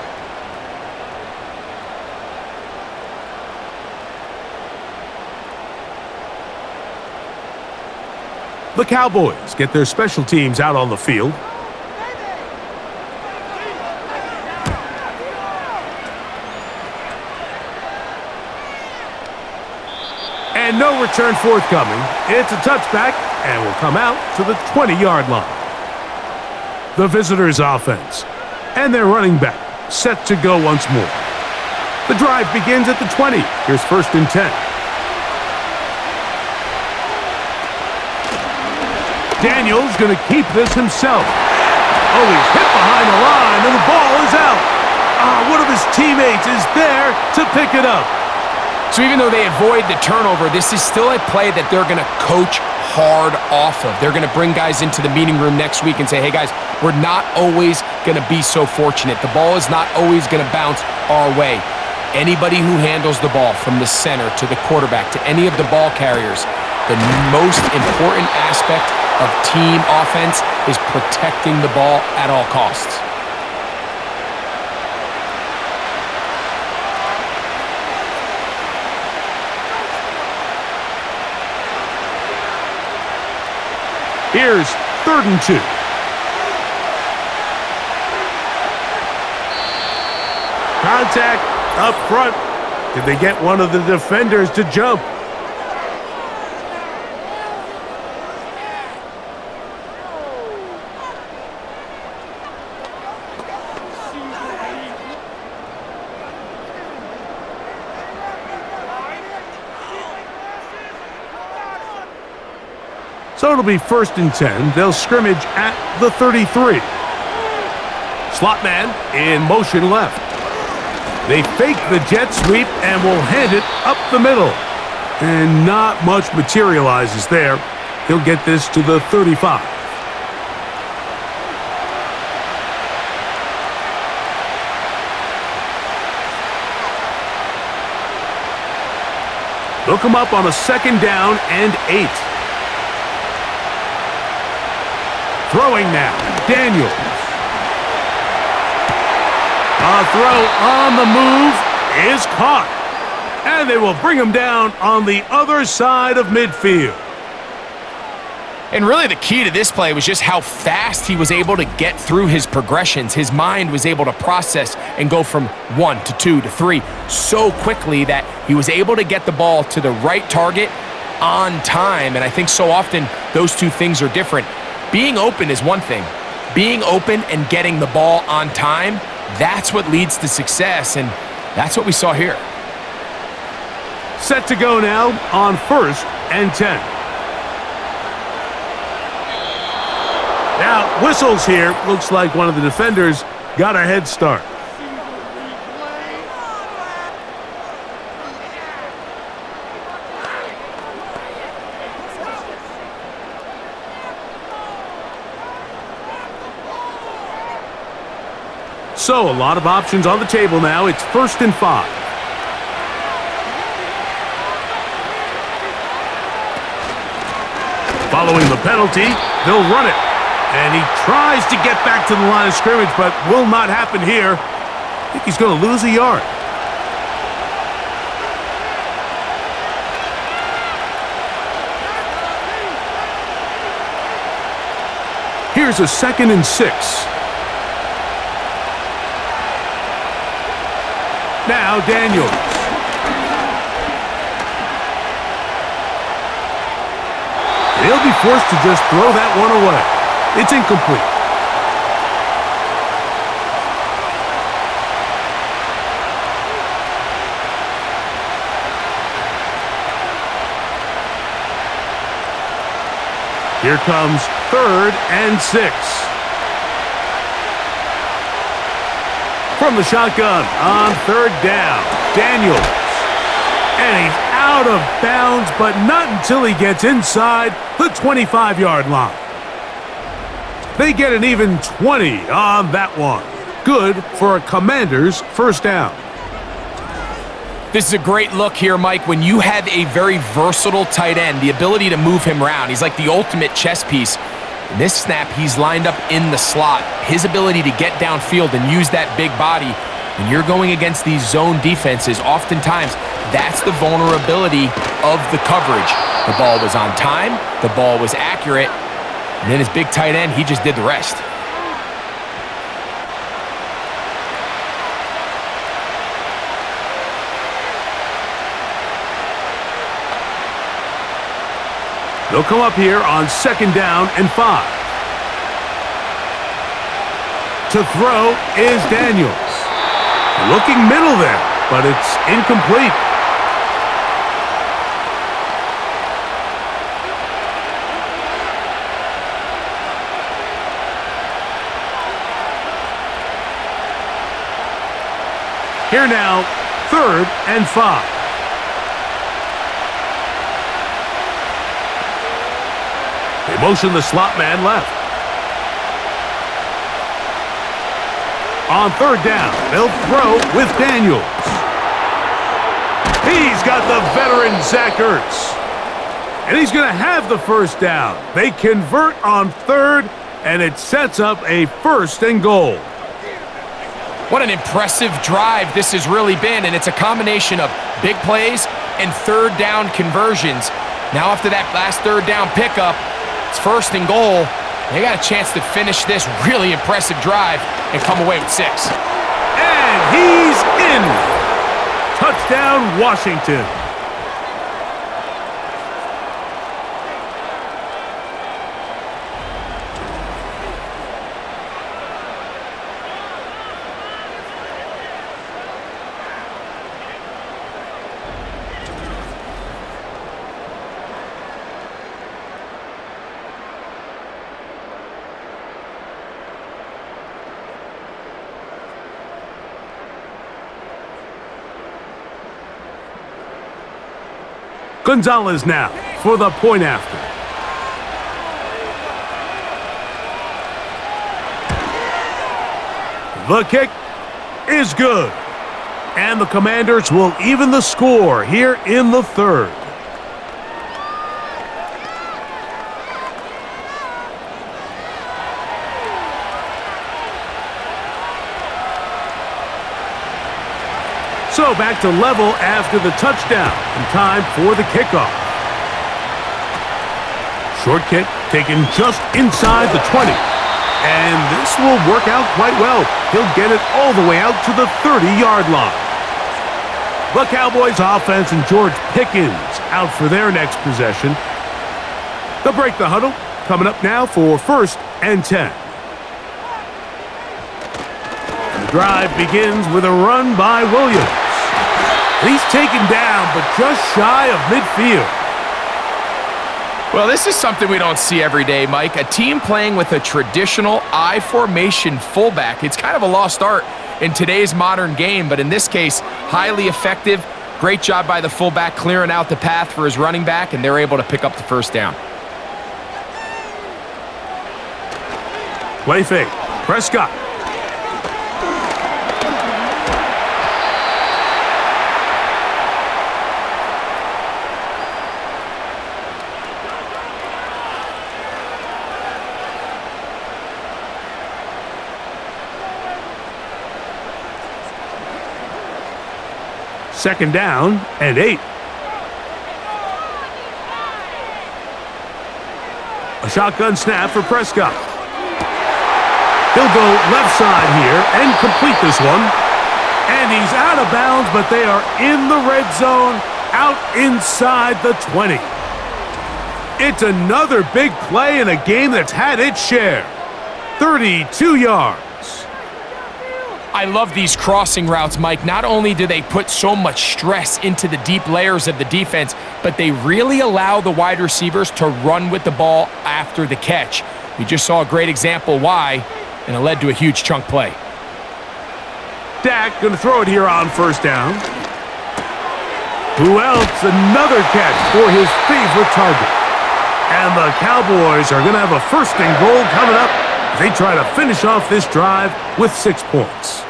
The Cowboys get their special teams out on the field. And no return forthcoming. It's a touchback and will come out to the 20-yard line. The visitors' offense and their running back set to go once more. The drive begins at the 20. Here's 1st and 10. Daniel's going to keep this himself. Oh, he's hit behind the line, and the ball is out. One of his teammates is there to pick it up. So even though they avoid the turnover, this is still a play that they're going to coach hard off of. They're going to bring guys into the meeting room next week and say, hey, guys, we're not always going to be so fortunate. The ball is not always going to bounce our way. Anybody who handles the ball from the center to the quarterback to any of the ball carriers, the most important aspect of team offense is protecting the ball at all costs. Here's 3rd and 2. Contact up front. Did they get one of the defenders to jump? So it'll be 1st and 10. They'll scrimmage at the 33. Slot man in motion left. They fake the jet sweep and will hand it up the middle. And not much materializes there. He'll get this to the 35. They'll come up on a 2nd down and 8. Throwing now, Daniels. A throw on the move is caught. And they will bring him down on the other side of midfield. And really the key to this play was just how fast he was able to get through his progressions. His mind was able to process and go from 1 to 2 to 3 so quickly that he was able to get the ball to the right target on time. And I think so often those two things are different. Being open is one thing. Being open and getting the ball on time, that's what leads to success, and that's what we saw here. Set to go now on 1st and 10. Now, whistles here. Looks like one of the defenders got a head start. So, a lot of options on the table now. It's 1st and 5. Following the penalty, they'll run it. And he tries to get back to the line of scrimmage, but will not happen here. I think he's going to lose a yard. Here's a 2nd and 6. Now Daniels. He'll be forced to just throw that one away. It's incomplete. Here comes 3rd and 6. From the shotgun on 3rd down, Daniels. And he's out of bounds, but not until he gets inside the 25-yard line. They get an even 20 on that one. Good for a Commanders' 1st down. This is a great look here, Mike, when you have a very versatile tight end, the ability to move him around. He's like the ultimate chess piece. In this snap, he's lined up in the slot. His ability to get downfield and use that big body. When you're going against these zone defenses, oftentimes that's the vulnerability of the coverage. The ball was on time, the ball was accurate, and then his big tight end, he just did the rest. They'll come up here on 2nd down and 5. To throw is Daniels. Looking middle there, but it's incomplete. Here now, 3rd and 5. They motion the slot man left. On 3rd down, they'll throw with Daniels. He's got the veteran Zach Ertz. And he's going to have the 1st down. They convert on 3rd, and it sets up a 1st and goal. What an impressive drive this has really been, and it's a combination of big plays and 3rd down conversions. Now after that last 3rd down pickup, it's 1st and goal. They got a chance to finish this really impressive drive and come away with 6. And he's in. Touchdown, Washington. Gonzalez now for the point after. The kick is good. And the Commanders will even the score here in the 3rd. So back to level after the touchdown, and time for the kickoff. Short kick taken just inside the 20. And this will work out quite well. He'll get it all the way out to the 30-yard line. The Cowboys offense and George Pickens out for their next possession. They'll break the huddle, coming up now for 1st and 10. drive begins with a run by Williams. He's taken down, but just shy of midfield. Well, this is something we don't see every day, Mike. A team playing with a traditional I formation fullback. It's kind of a lost art in today's modern game, but in this case, highly effective. Great job by the fullback clearing out the path for his running back, and they're able to pick up the first down. Play fake. Prescott. Second down and 8. A shotgun snap for Prescott. He'll go left side here and complete this one. And he's out of bounds, but they are in the red zone, out inside the 20. It's another big play in a game that's had its share. 32 yards. I love these crossing routes, Mike. Not only do they put so much stress into the deep layers of the defense, but they really allow the wide receivers to run with the ball after the catch. We just saw a great example why, and it led to a huge chunk play. Dak going to throw it here on first down. Who else? Another catch for his favorite target. And the Cowboys are going to have a first and goal coming up. They try to finish off this drive with 6 points.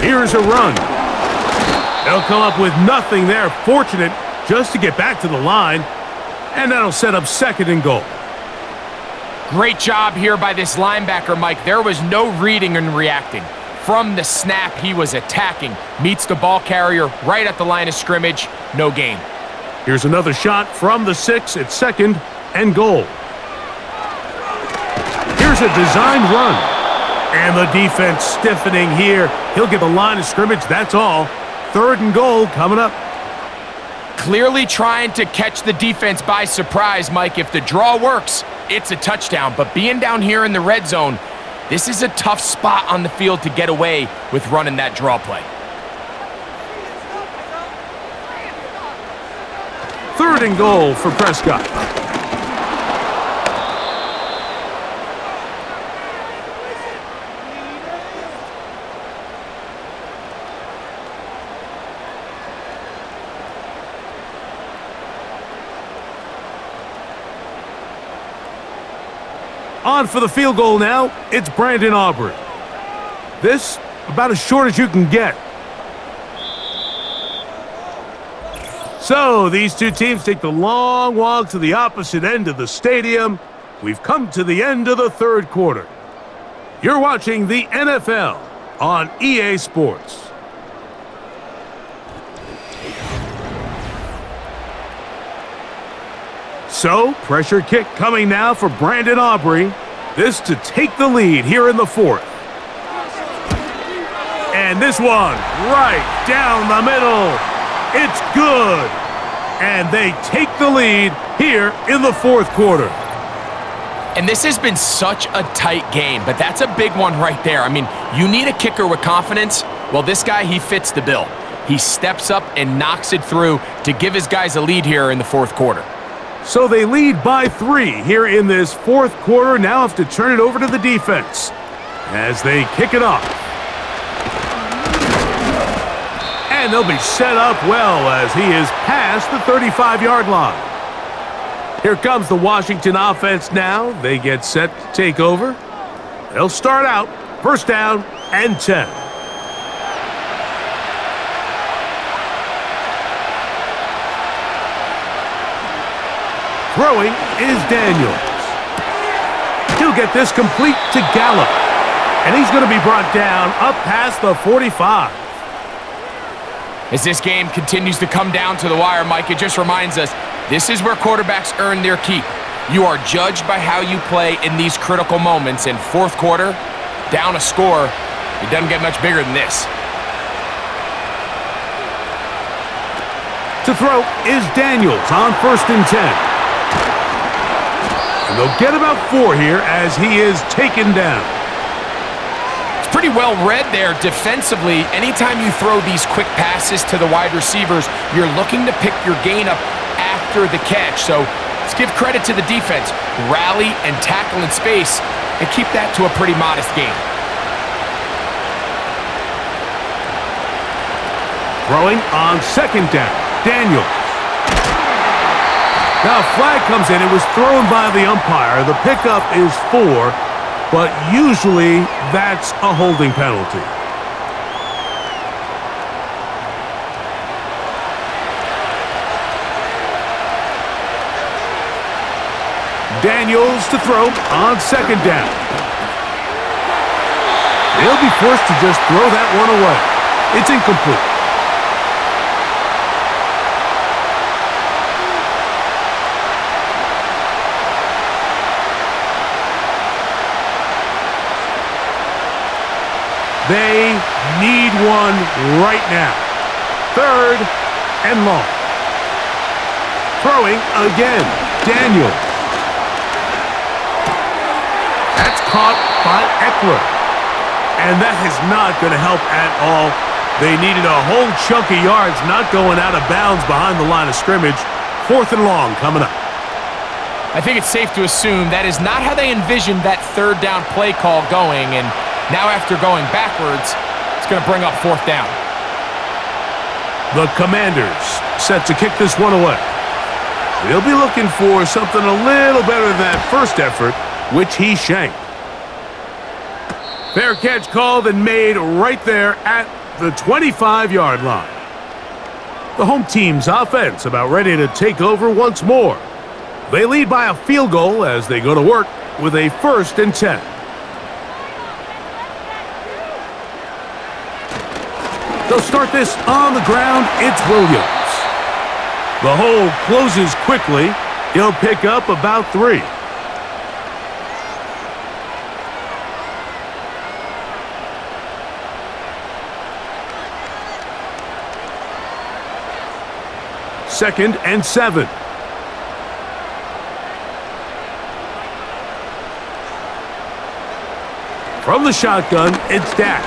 Here's a run. They'll come up with nothing there. Fortunate just to get back to the line. And that'll set up second and goal. Great job here by this linebacker, Mike. There was no reading and reacting. From the snap, he was attacking. Meets the ball carrier right at the line of scrimmage. No gain. Here's another shot from the 6 at second and goal. Here's a designed run. And the defense stiffening here. He'll get the line of scrimmage, that's all. Third and goal coming up. Clearly trying to catch the defense by surprise, Mike. If the draw works, it's a touchdown. But being down here in the red zone, this is a tough spot on the field to get away with running that draw play. Third and goal for Prescott. On for the field goal now, it's Brandon Aubrey. This, about as short as you can get. So, these two teams take the long walk to the opposite end of the stadium. We've come to the end of the third quarter. You're watching the NFL on EA Sports. So, pressure kick coming now for Brandon Aubrey. This to take the lead here in the fourth. And this one, right down the middle. It's good. And they take the lead here in the fourth quarter. And this has been such a tight game, but that's a big one right there. I mean, you need a kicker with confidence. Well, this guy, he fits the bill. He steps up and knocks it through to give his guys a lead here in the fourth quarter. So they lead by 3 here in this fourth quarter. Now have to turn it over to the defense as they kick it off. And they'll be set up well as he is past the 35-yard line. Here comes the Washington offense now. They get set to take over. They'll start out first down and 10. Throwing is Daniels. He'll get this complete to Gallup. And he's going to be brought down up past the 45. As this game continues to come down to the wire, Mike, it just reminds us, this is where quarterbacks earn their keep. You are judged by how you play in these critical moments. In fourth quarter, down a score, it doesn't get much bigger than this. To throw is Daniels on 1st and 10. And they'll get about 4 here as he is taken down. It's pretty well read there defensively. Anytime you throw these quick passes to the wide receivers, you're looking to pick your gain up after the catch. So let's give credit to the defense. Rally and tackle in space and keep that to a pretty modest gain. Throwing on 2nd down, Daniels. Now a flag comes in. It was thrown by the umpire. The pickup is 4, but usually that's a holding penalty. Daniels to throw on 2nd down. He'll be forced to just throw that one away. It's incomplete. They need one right now. 3rd and long. Throwing again, Daniels. That's caught by Eckler. And that is not going to help at all. They needed a whole chunk of yards, not going out of bounds behind the line of scrimmage. 4th and long coming up. I think it's safe to assume that is not how they envisioned that 3rd down play call going, and now after going backwards, it's going to bring up 4th down. The Commanders set to kick this one away. They'll be looking for something a little better than that first effort, which he shanked. Fair catch called and made right there at the 25-yard line. The home team's offense about ready to take over once more. They lead by a field goal as they go to work with a 1st and 10. They'll start this on the ground. It's Williams. The hole closes quickly. He'll pick up about 3. Second and 7. From the shotgun, it's Dak.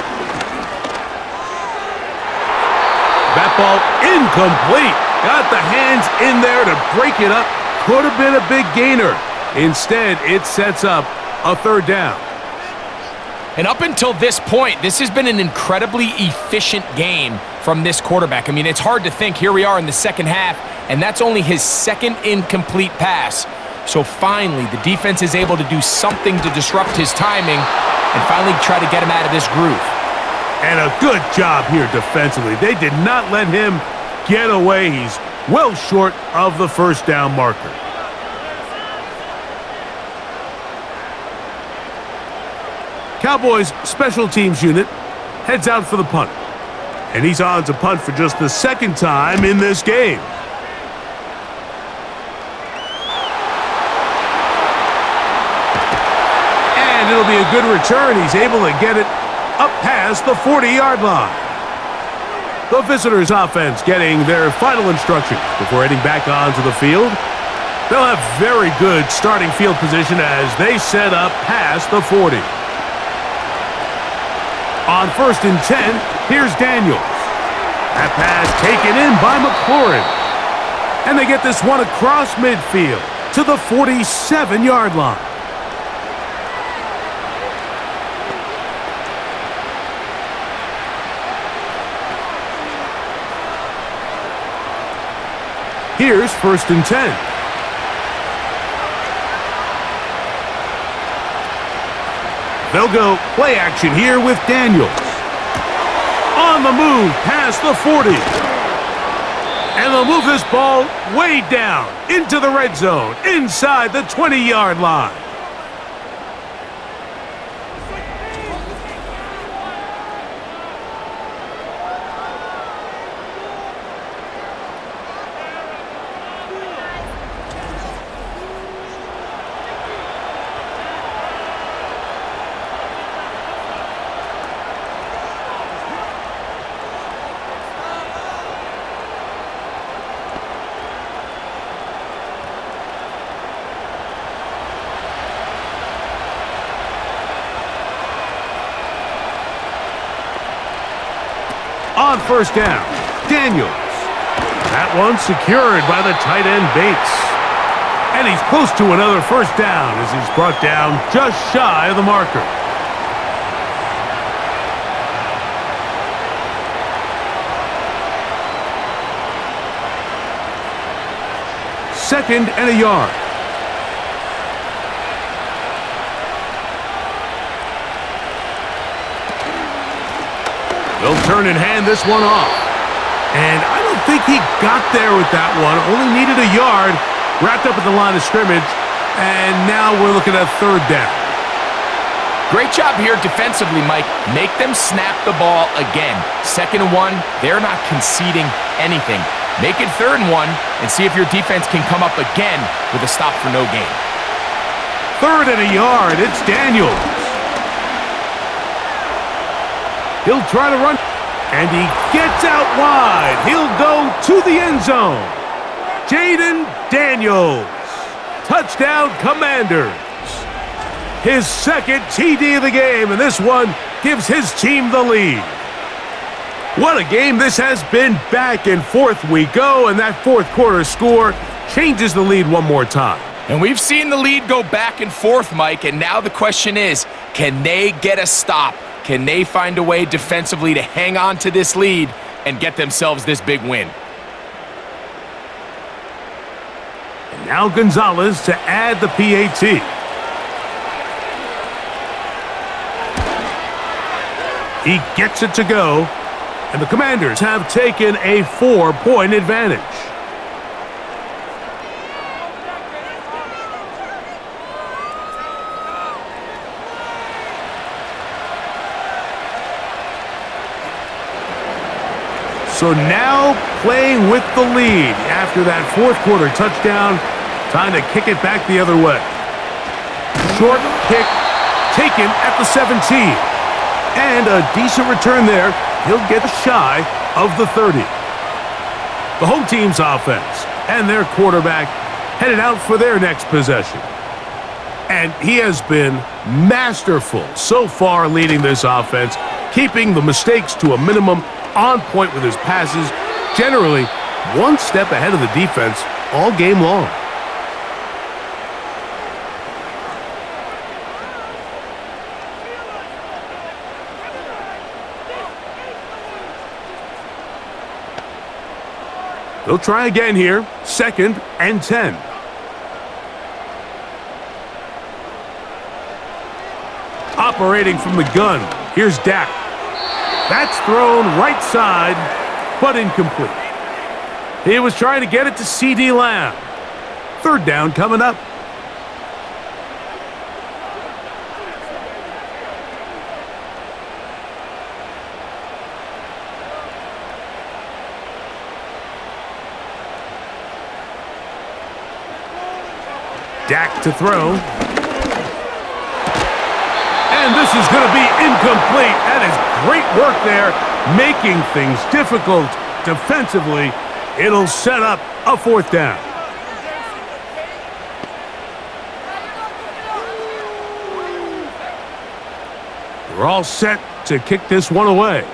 That ball incomplete. Got the hands in there to break it up. Could have been a big gainer. Instead, it sets up a 3rd down. And up until this point, this has been an incredibly efficient game from this quarterback. I mean, it's hard to think. Here we are in the second half, and that's only his 2nd incomplete pass. So finally, the defense is able to do something to disrupt his timing and finally try to get him out of this groove. And a good job here defensively. They did not let him get away. He's well short of the 1st down marker. Cowboys special teams unit heads out for the punt. And he's on to punt for just the 2nd time in this game. And it'll be a good return. He's able to get it up past the 40-yard line. The visitors' offense getting their final instructions before heading back onto the field. They'll have very good starting field position as they set up past the 40. On 1st and 10, here's Daniels. That pass taken in by McLaurin. And they get this one across midfield to the 47-yard line. Here's 1st and 10. They'll go play action here with Daniels. On the move past the 40. And they'll move this ball way down into the red zone inside the 20-yard line. on first down. Daniels. That one secured by the tight end Bates. And he's close to another first down as he's brought down just shy of the marker. Second and a yard. They'll turn and hand this one off. And I don't think he got there with that one. Only needed a yard. Wrapped up at the line of scrimmage. And now we're looking at third down. Great job here defensively, Mike. Make them snap the ball again. 2nd and 1, they're not conceding anything. Make it 3rd and 1 and see if your defense can come up again with a stop for no gain. 3rd and a yard. It's Daniels. He'll try to run, and he gets out wide. He'll go to the end zone. Jaden Daniels. Touchdown, Commanders. His 2nd TD of the game, and this one gives his team the lead. What a game this has been. Back and forth we go, and that 4th quarter score changes the lead one more time. And we've seen the lead go back and forth, Mike, and now the question is, can they get a stop? Can they find a way defensively to hang on to this lead and get themselves this big win? And now Gonzalez to add the PAT. He gets it to go, and the Commanders have taken a 4-point advantage. So now playing with the lead after that 4th quarter touchdown, time to kick it back the other way. Short kick taken at the 17. And a decent return there. He'll get shy of the 30. The home team's offense and their quarterback headed out for their next possession. And he has been masterful so far leading this offense, keeping the mistakes to a minimum, on point with his passes, generally one step ahead of the defense all game long. They'll try again here. 2nd and 10. Operating from the gun. Here's Dak. That's thrown right side, but incomplete. He was trying to get it to C.D. Lamb. 3rd down coming up. Dak to throw. And this is going to be incomplete. That is great work there, making things difficult defensively. It'll set up a 4th down. We're all set to kick this one away.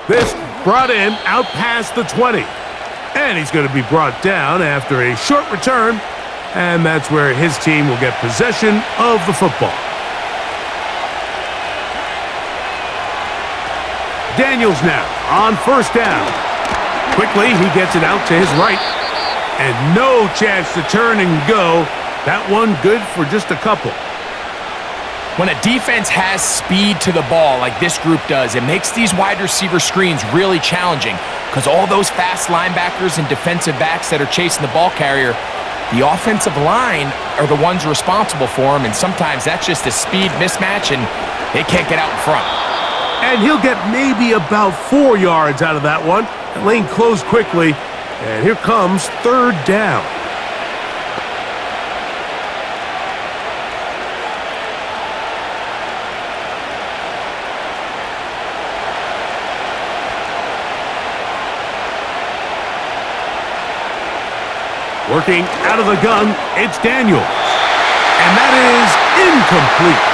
This brought in out past the 20. And he's going to be brought down after a short return. And that's where his team will get possession of the football. Daniels now on first down. Quickly, he gets it out to his right. And no chance to turn and go. That one good for just a couple. When a defense has speed to the ball like this group does, it makes these wide receiver screens really challenging because all those fast linebackers and defensive backs that are chasing the ball carrier, the offensive line are the ones responsible for them, and sometimes that's just a speed mismatch, and they can't get out in front. And he'll get maybe about 4 yards out of that one. The lane closed quickly, and here comes 3rd down. Working out of the gun, it's Daniels. And that is incomplete.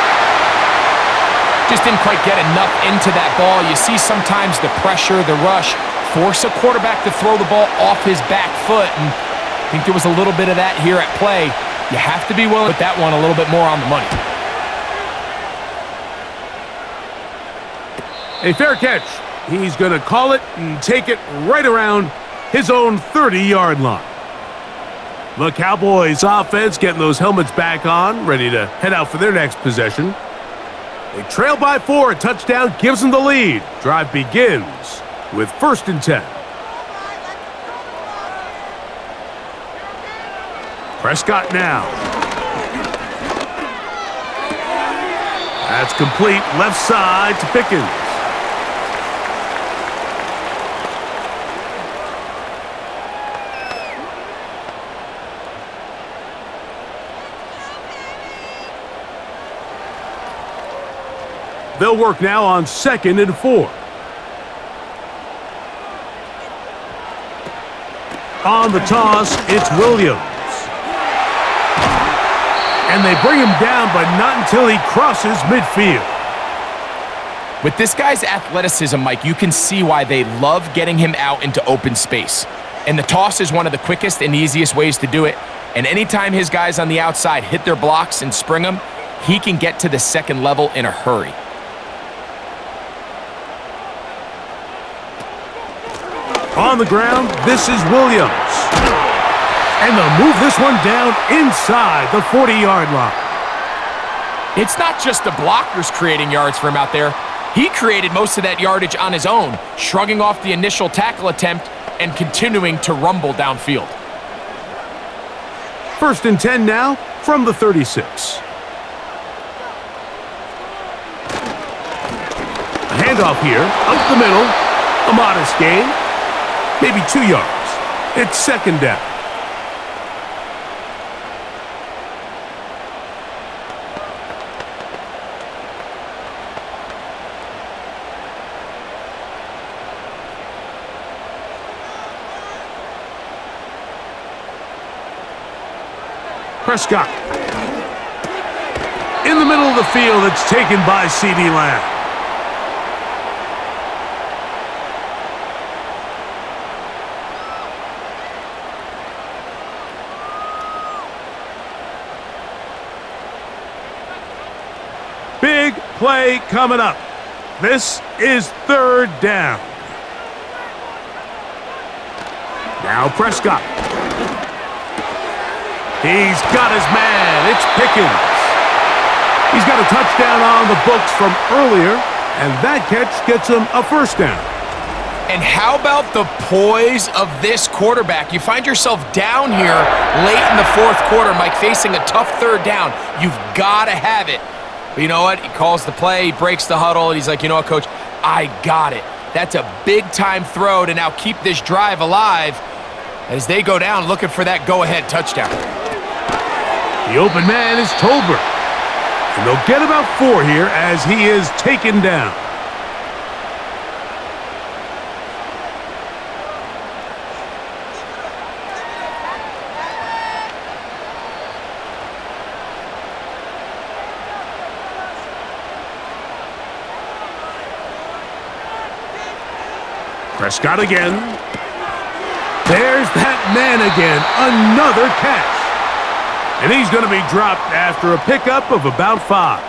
Just didn't quite get enough into that ball. You see sometimes the pressure, the rush, force a quarterback to throw the ball off his back foot. And I think there was a little bit of that here at play. You have to be willing to put that one a little bit more on the money. A fair catch. He's going to call it and take it right around his own 30-yard line. The Cowboys offense getting those helmets back on, ready to head out for their next possession. They trail by 4. A touchdown gives them the lead. Drive begins with 1st and 10. Prescott now. That's complete left side to Pickens. They'll work now on 2nd and 4. On the toss, it's Williams. And they bring him down, but not until he crosses midfield. With this guy's athleticism, Mike, you can see why they love getting him out into open space. And the toss is one of the quickest and easiest ways to do it. And anytime his guys on the outside hit their blocks and spring them, he can get to the 2nd level in a hurry. On the ground, this is Williams. And they'll move this one down inside the 40-yard line. It's not just the blockers creating yards for him out there. He created most of that yardage on his own, shrugging off the initial tackle attempt and continuing to rumble downfield. 1st and 10 now from the 36. A handoff here, up the middle, a modest gain. Maybe 2 yards. It's 2nd down. Prescott. In the middle of the field, it's taken by C.D. Lamb. Big play coming up. This is 3rd down. Now Prescott. He's got his man. It's Pickens. He's got a touchdown on the books from earlier, and that catch gets him a 1st down. And how about the poise of this quarterback? You find yourself down here late in the 4th quarter, Mike, facing a tough 3rd down. You've got to have it. But you know what? He calls the play, he breaks the huddle, and he's like, you know what, Coach? I got it. That's a big-time throw to now keep this drive alive as they go down looking for that go-ahead touchdown. The open man is Tolbert. And they'll get about 4 here as he is taken down. Prescott again. There's that man again. Another catch. And he's going to be dropped after a pickup of about 5.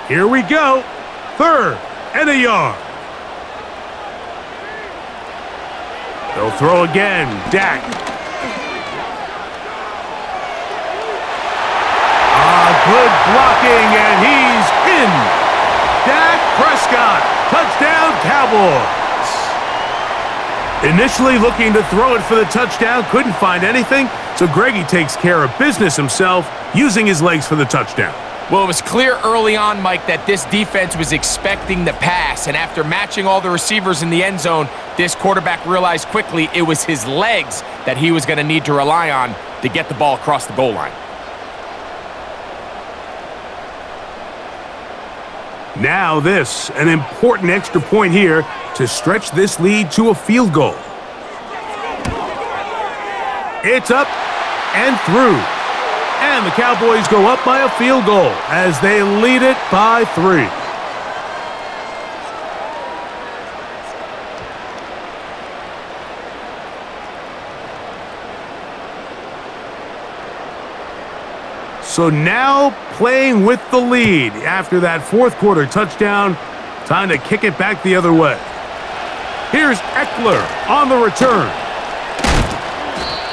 Here we go. 3rd and a yard. They'll throw again. Dak. Good blocking, and he's in. Dak Prescott, touchdown Cowboys. Initially looking to throw it for the touchdown, couldn't find anything, so Greggy takes care of business himself, using his legs for the touchdown. Well, it was clear early on, Mike, that this defense was expecting the pass, and after matching all the receivers in the end zone, this quarterback realized quickly it was his legs that he was going to need to rely on to get the ball across the goal line. Now this, an important extra point here to stretch this lead to a field goal. It's up and through. And the Cowboys go up by a field goal as they lead it by 3. So now playing with the lead after that fourth quarter touchdown. Time to kick it back the other way. Here's Eckler on the return.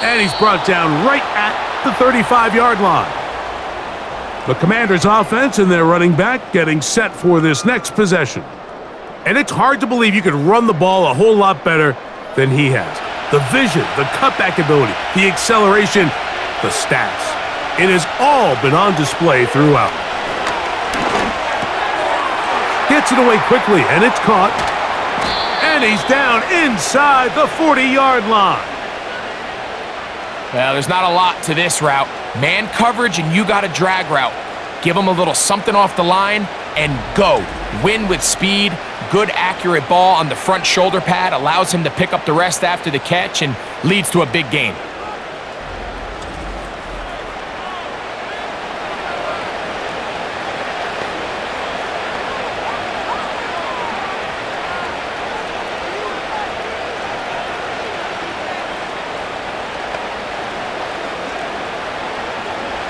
And he's brought down right at the 35-yard line. The Commanders' offense and their running back getting set for this next possession. And it's hard to believe you could run the ball a whole lot better than he has. The vision, the cutback ability, the acceleration, the stats. It has all been on display throughout. Gets it away quickly, and it's caught. And he's down inside the 40-yard line. Well, there's not a lot to this route. Man coverage, and you got a drag route. Give him a little something off the line, and go. Win with speed. Good, accurate ball on the front shoulder pad. Allows him to pick up the rest after the catch, and leads to a big gain.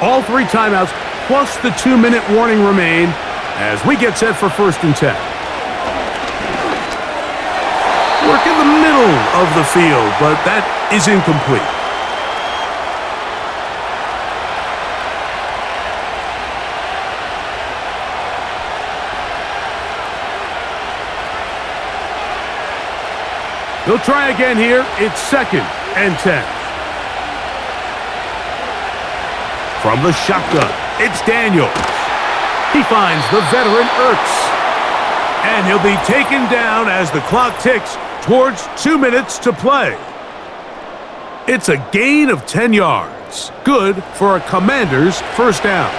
All 3 timeouts plus the 2-minute warning remain as we get set for 1st and 10. Work in the middle of the field, but that is incomplete. He'll try again here. It's 2nd and 10. From the shotgun, it's Daniels. He finds the veteran Ertz. And he'll be taken down as the clock ticks towards 2 minutes to play. It's a gain of 10 yards. Good for a Commander's first down.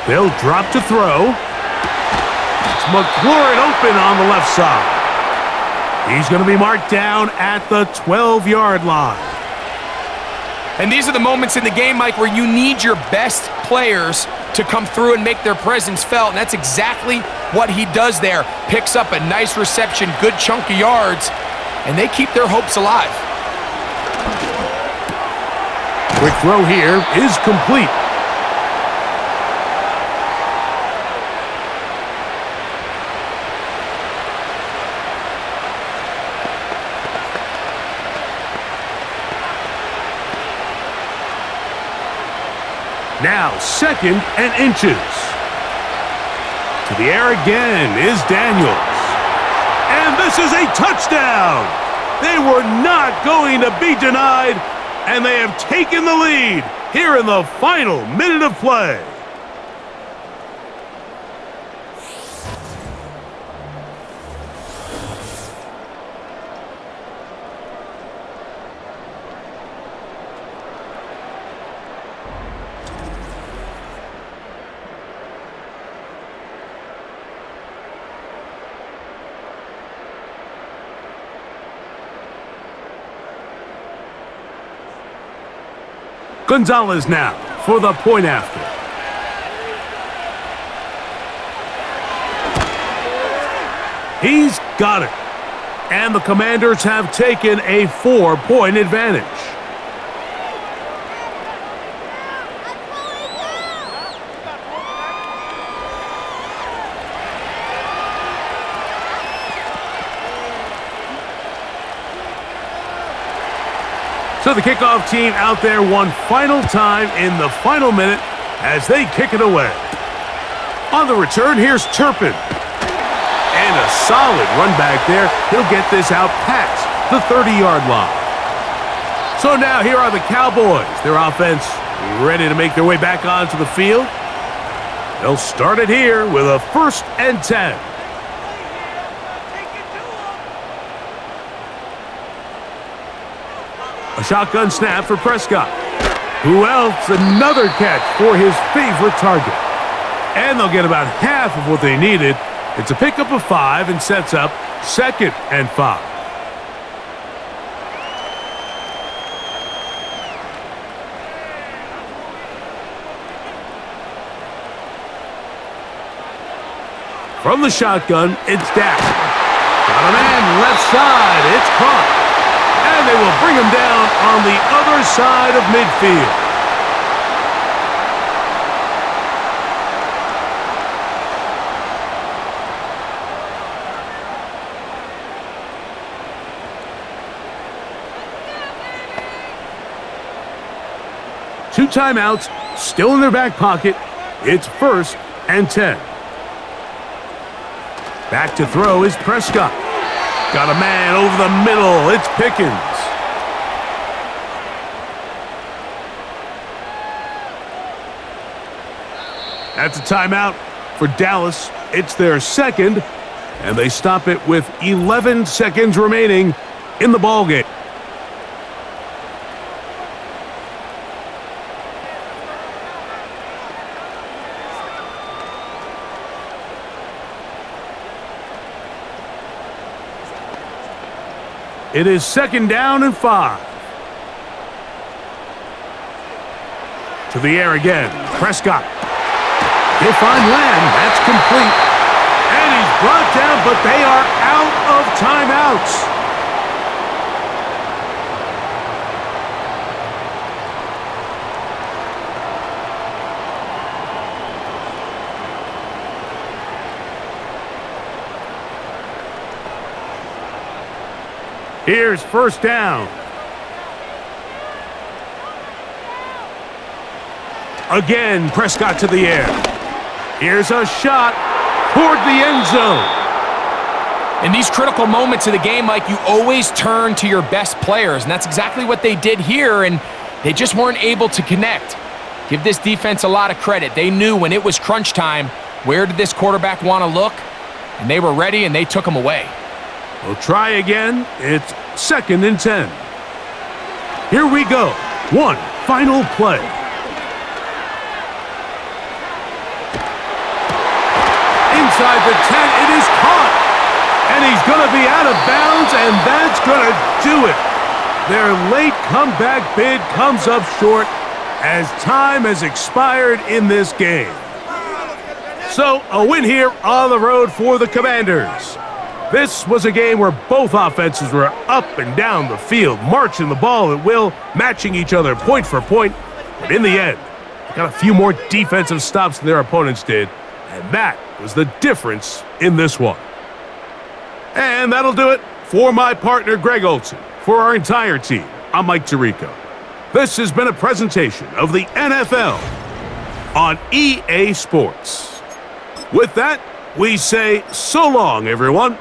They'll drop to throw. It's McLaurin open on the left side. He's going to be marked down at the 12-yard line. And these are the moments in the game, Mike, where you need your best players to come through and make their presence felt. And that's exactly what he does there. Picks up a nice reception, good chunk of yards, and they keep their hopes alive. Quick throw here is complete. Now 2nd and inches. To the air again is Daniels. And this is a touchdown. They were not going to be denied, and they have taken the lead here in the final minute of play. Gonzalez now for the point after. He's got it. And the Commanders have taken a 4-point advantage. So the kickoff team out there one final time in the final minute as they kick it away. On the return, here's Turpin. And a solid run back there. He'll get this out past the 30-yard line. So now here are the Cowboys. Their offense ready to make their way back onto the field. They'll start it here with a 1st and 10. A shotgun snap for Prescott. Who else? Another catch for his favorite target. And they'll get about half of what they needed. It's a pickup of 5 and sets up 2nd and 5. From the shotgun, it's Dak. Got a man left side. It's caught. And they will bring him down on the other side of midfield. Two timeouts, still in their back pocket. It's 1st and 10. Back to throw is Prescott. Got a man over the middle. It's Pickens. That's a timeout for Dallas. It's their 2nd, and they stop it with 11 seconds remaining in the ballgame. It is 2nd down and 5. To the air again. Prescott. He'll find land. That's complete. And he's brought down, but they are out of timeouts. Here's 1st down. Again, Prescott to the air. Here's a shot toward the end zone. In these critical moments of the game, Mike, you always turn to your best players, and that's exactly what they did here, and they just weren't able to connect. Give this defense a lot of credit. They knew when it was crunch time, where did this quarterback want to look, and they were ready, and they took him away. We'll try again. It's 2nd and 10. Here we go. One final play. Inside the 10, it is caught. And he's going to be out of bounds, and that's going to do it. Their late comeback bid comes up short as time has expired in this game. So, a win here on the road for the Commanders. This was a game where both offenses were up and down the field, marching the ball at will, matching each other point for point. But in the end, they got a few more defensive stops than their opponents did, and that was the difference in this one. And that'll do it for my partner, Greg Olson. For our entire team, I'm Mike Tirico. This has been a presentation of the NFL on EA Sports. With that, we say so long, everyone.